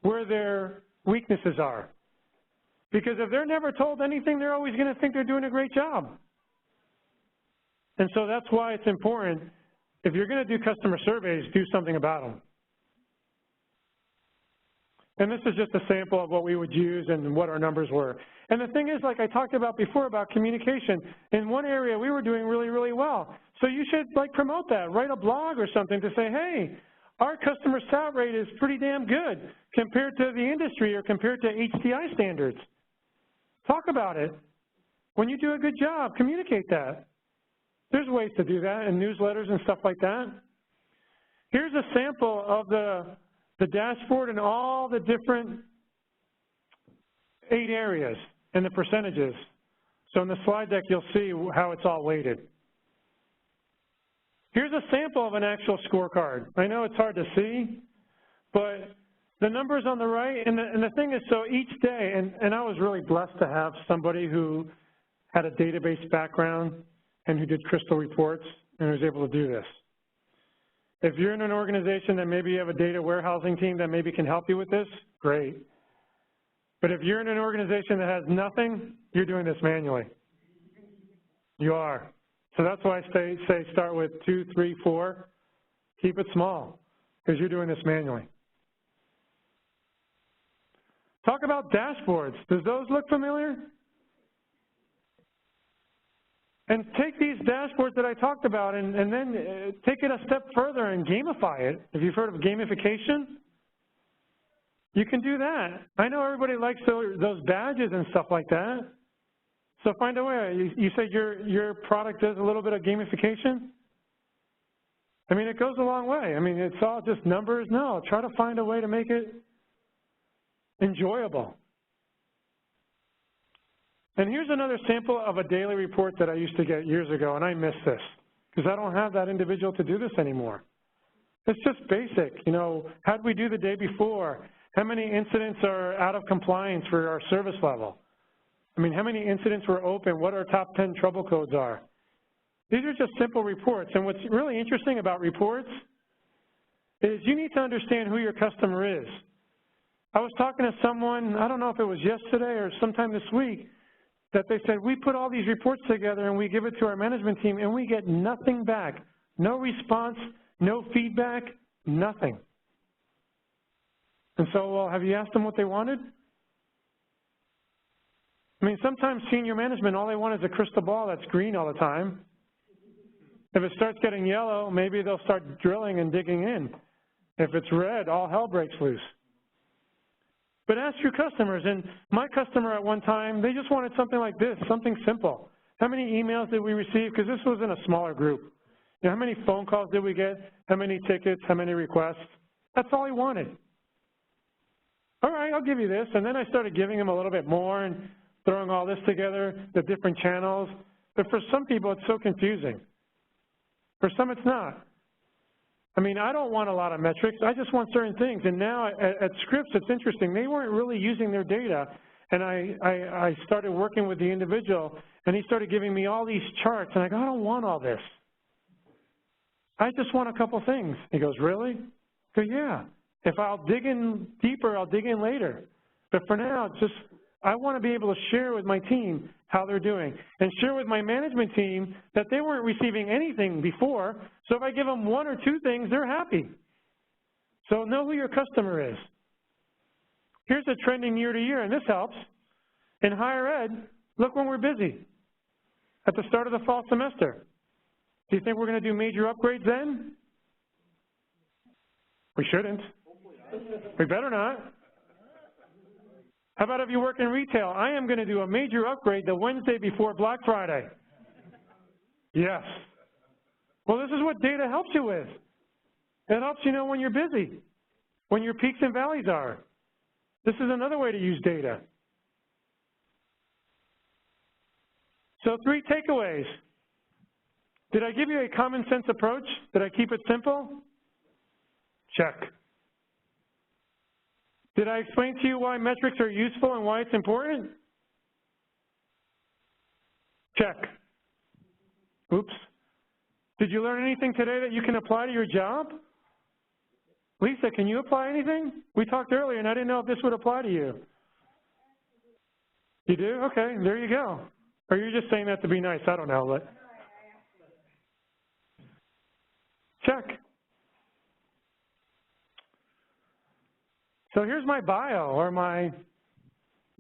Speaker 3: where their weaknesses are. Because if they're never told anything, they're always going to think they're doing a great job. And so that's why it's important, if you're going to do customer surveys, do something about them. And this is just a sample of what we would use and what our numbers were. And the thing is, like I talked about before about communication, in one area we were doing really, really well. So you should like promote that, write a blog or something to say, hey, our customer sat rate is pretty damn good compared to the industry or compared to HDI standards. Talk about it. When you do a good job, communicate that. There's ways to do that in newsletters and stuff like that. Here's a sample of the dashboard and all the different 8 areas and the percentages. So in the slide deck, you'll see how it's all weighted. Here's a sample of an actual scorecard. I know it's hard to see, but the numbers on the right, and the thing is, so each day, and I was really blessed to have somebody who had a database background and who did crystal reports and was able to do this. If you're in an organization that maybe you have a data warehousing team that maybe can help you with this, great. But if you're in an organization that has nothing, you're doing this manually. You are. So that's why I say start with 2, 3, 4. Keep it small, because you're doing this manually. Talk about dashboards. Does those look familiar? And take these dashboards that I talked about and then take it a step further and gamify it. If you've heard of gamification, you can do that. I know everybody likes those badges and stuff like that. So find a way. You said your product does a little bit of gamification? I mean, it goes a long way. I mean, it's all just numbers. No, try to find a way to make it enjoyable. And here's another sample of a daily report that I used to get years ago, and I miss this because I don't have that individual to do this anymore. It's just basic, you know, how did we do the day before? How many incidents are out of compliance for our service level? I mean, how many incidents were open? What our top 10 trouble codes are? These are just simple reports, and what's really interesting about reports is you need to understand who your customer is. I was talking to someone, I don't know if it was yesterday or sometime this week, that they said, we put all these reports together and we give it to our management team and we get nothing back. No response, no feedback, nothing. And so, well, have you asked them what they wanted? I mean, sometimes senior management, all they want is a crystal ball that's green all the time. If it starts getting yellow, maybe they'll start drilling and digging in. If it's red, all hell breaks loose. But ask your customers, and my customer at one time, they just wanted something like this, something simple. How many emails did we receive? Because this was in a smaller group. You know, how many phone calls did we get? How many tickets? How many requests? That's all he wanted. All right, I'll give you this. And then I started giving him a little bit more and throwing all this together, the different channels. But for some people, it's so confusing. For some, it's not. I mean, I don't want a lot of metrics. I just want certain things. And now at Scripps, it's interesting. They weren't really using their data. And I started working with the individual, and he started giving me all these charts. And I go, I don't want all this. I just want a couple things. He goes, really? I go, yeah. If I'll dig in deeper, I'll dig in later. But for now, just I want to be able to share with my team how they're doing and share with my management team that they weren't receiving anything before. So if I give them 1 or 2 things, they're happy. So know who your customer is. Here's a trending year to year, and this helps. In higher ed, look when we're busy. At the start of the fall semester. Do you think we're going to do major upgrades then? We shouldn't. We better not. How about if you work in retail? I am going to do a major upgrade the Wednesday before Black Friday. Yes. Well, this is what data helps you with. It helps you know when you're busy, when your peaks and valleys are. This is another way to use data. So 3 takeaways. Did I give you a common sense approach? Did I keep it simple? Check. Did I explain to you why metrics are useful and why it's important? Check. Oops. Did you learn anything today that you can apply to your job? Lisa, can you apply anything? We talked earlier and I didn't know if this would apply to you. You do? Okay, there you go. Or you're just saying that to be nice, I don't know. But check. So here's my bio or my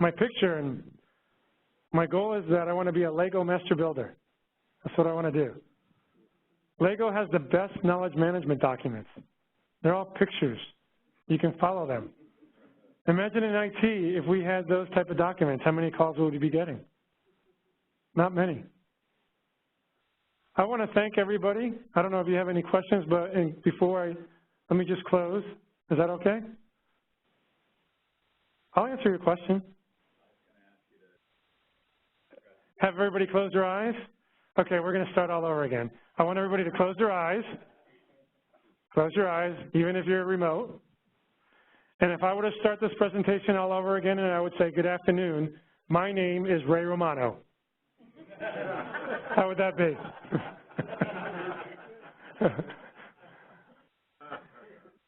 Speaker 3: picture, and my goal is that I want to be a Lego master builder. That's what I want to do. Lego has the best knowledge management documents. They're all pictures. You can follow them. Imagine in IT, if we had those type of documents, how many calls would we be getting? Not many. I want to thank everybody. I don't know if you have any questions, but let me just close. Is that okay? I'll answer your question. Have everybody close their eyes? Okay, we're going to start all over again. I want everybody to close their eyes. Close your eyes, even if you're remote. And if I were to start this presentation all over again and I would say, good afternoon, my name is Ray Romano. How would that be?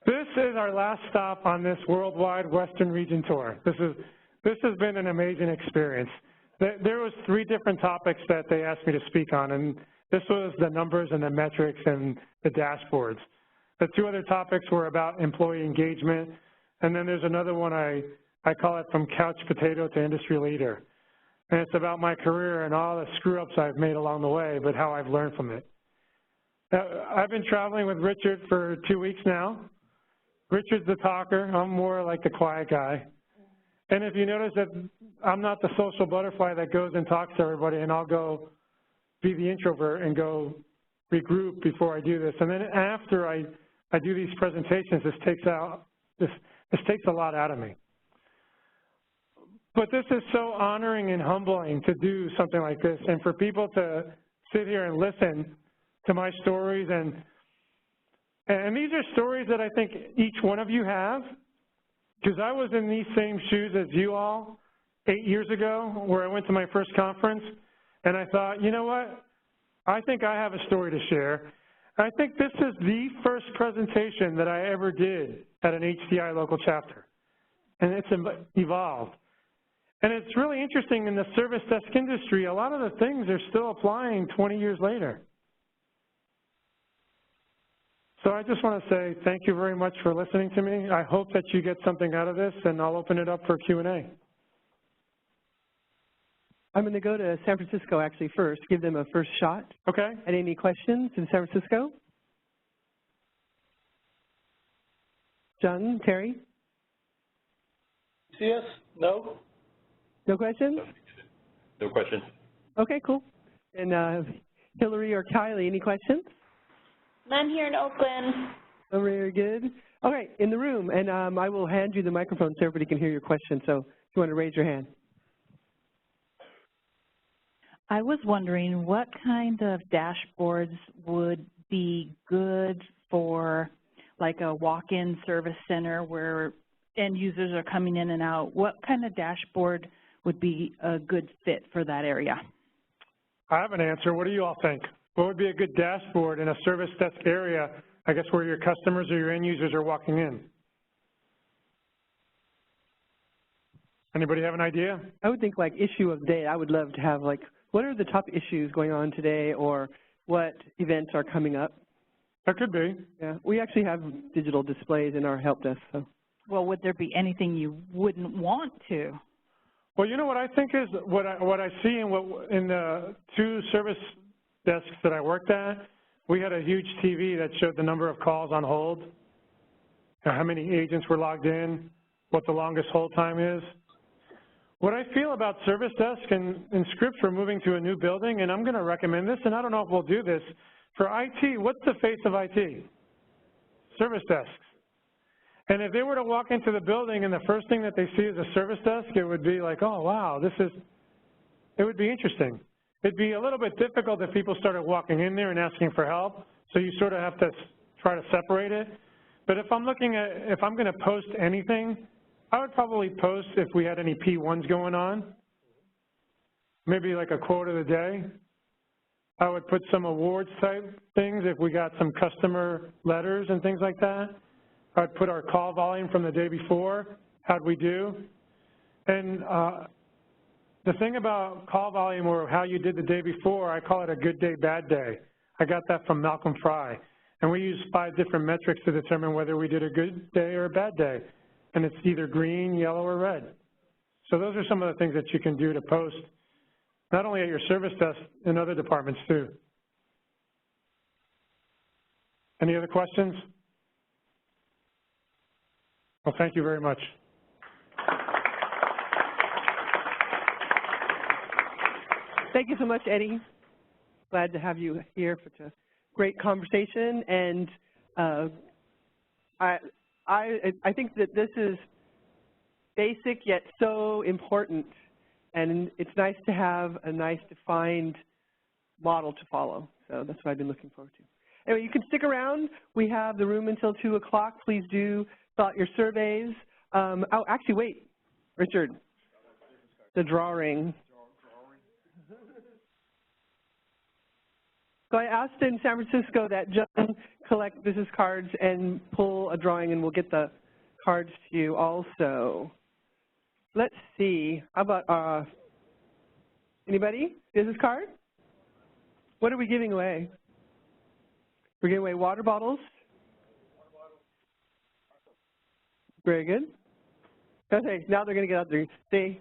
Speaker 3: This is our last stop on this worldwide Western region tour. This has been an amazing experience. There was 3 different topics that they asked me to speak on, and this was the numbers and the metrics and the dashboards. The 2 other topics were about employee engagement, and then there's another one I call it from couch potato to industry leader. And it's about my career and all the screw-ups I've made along the way, but how I've learned from it. I've been traveling with Richard for 2 weeks now. Richard's the talker. I'm more like the quiet guy. And if you notice that I'm not the social butterfly that goes and talks to everybody, and I'll go be the introvert and go regroup before I do this. And then after I do these presentations, this takes a lot out of me. But this is so honoring and humbling to do something like this, and for people to sit here and listen to my stories. And these are stories that I think each one of you have, because I was in these same shoes as you all 8 years ago, where I went to my first conference, and I thought, you know what? I think I have a story to share. I think this is the first presentation that I ever did at an HDI local chapter, and it's evolved. And it's really interesting, in the service desk industry, a lot of the things are still applying 20 years later. So I just want to say thank you very much for listening to me. I hope that you get something out of this, and I'll open it up for Q&A.
Speaker 1: I'm going to go to San Francisco actually first, give them a first shot.
Speaker 3: Okay.
Speaker 1: And any questions in San Francisco? John, Terry?
Speaker 4: See us? No?
Speaker 1: No questions?
Speaker 6: No questions.
Speaker 1: Okay, cool. And Hillary or Kylie, any questions?
Speaker 7: None here in Oakland.
Speaker 1: Oh, very good. All right, in the room, and I will hand you the microphone so everybody can hear your question. So if you want to raise your hand.
Speaker 8: I was wondering what kind of dashboards would be good for like a walk-in service center where end users are coming in and out. What kind of dashboard would be a good fit for that area?
Speaker 3: I have an answer. What do you all think? What would be a good dashboard in a service desk area, I guess, where your customers or your end users are walking in? Anybody have an idea?
Speaker 1: I would think like issue of day. I would love to have like, what are the top issues going on today, or what events are coming up?
Speaker 3: That could be.
Speaker 1: Yeah, we actually have digital displays in our help desk. So.
Speaker 8: Well, would there be anything you wouldn't want to?
Speaker 3: Well, you know what I think is what I see in the 2 service desks that I worked at, we had a huge TV that showed the number of calls on hold, how many agents were logged in, what the longest hold time is. What I feel about service desk and scripts, we're moving to a new building, and I'm going to recommend this, and I don't know if we'll do this. For IT, what's the face of IT? Service desks. And if they were to walk into the building and the first thing that they see is a service desk, it would be like, oh, wow, it would be interesting. It'd be a little bit difficult if people started walking in there and asking for help, so you sort of have to try to separate it. But if I'm going to post anything, I would probably post if we had any P1s going on, maybe like a quote of the day. I would put some awards type things if we got some customer letters and things like that. I'd put our call volume from the day before, how'd we do? And The thing about call volume or how you did the day before, I call it a good day, bad day. I got that from Malcolm Fry. And we use 5 different metrics to determine whether we did a good day or a bad day. And it's either green, yellow, or red. So those are some of the things that you can do to post, not only at your service desk, in other departments too. Any other questions? Well, thank you very much.
Speaker 1: Thank you so much, Eddie. Glad to have you here for such a great conversation. And I think that this is basic yet so important. And it's nice to have a nice defined model to follow. So that's what I've been looking forward to. Anyway, you can stick around. We have the room until 2 o'clock. Please do fill out your surveys. Oh, actually, wait, Richard, the drawing. So I asked in San Francisco that John collect business cards and pull a drawing, and we'll get the cards to you also. Let's see. How about anybody? Business card? What are we giving away? We're giving away water bottles. Very good. Okay, now they're going to get out there. They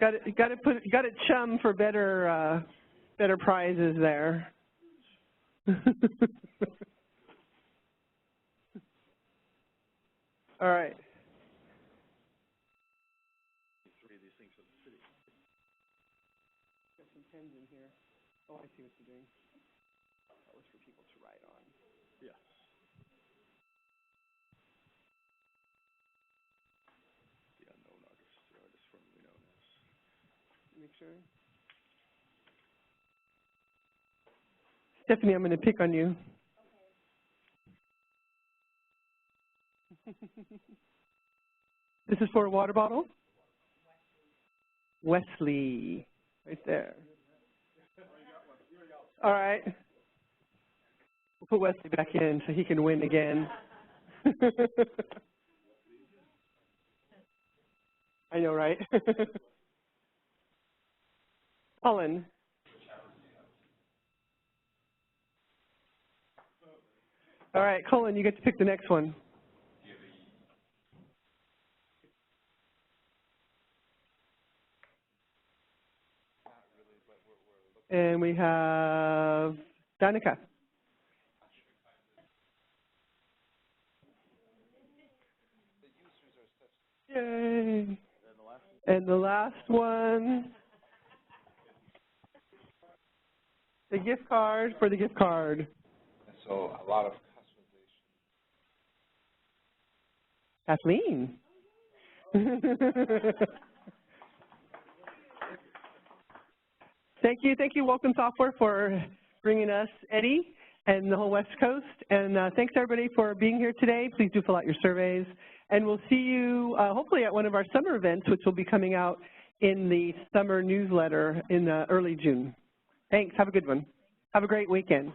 Speaker 1: got to chum for better better prizes there. All right. Three of these things for the city. Got some pens in here. Oh, I see what you're doing. That was for people to write on. Yes. The unknown artist, the artist formerly known as. Make sure. Stephanie, I'm going to pick on you. Okay. This is for a water bottle? Wesley. Right there. All right. We'll put Wesley back in so he can win again. I know, right? Colin. All right, Colin, you get to pick the next one. And we have Danica. Yay. And the last one, the gift card for the gift card.
Speaker 6: So a lot of
Speaker 1: Kathleen. Thank you, Welcome Software, for bringing us Eddie and the whole West Coast. And thanks, everybody, for being here today. Please do fill out your surveys. And we'll see you hopefully at one of our summer events, which will be coming out in the summer newsletter in early June. Thanks. Have a good one. Have a great weekend.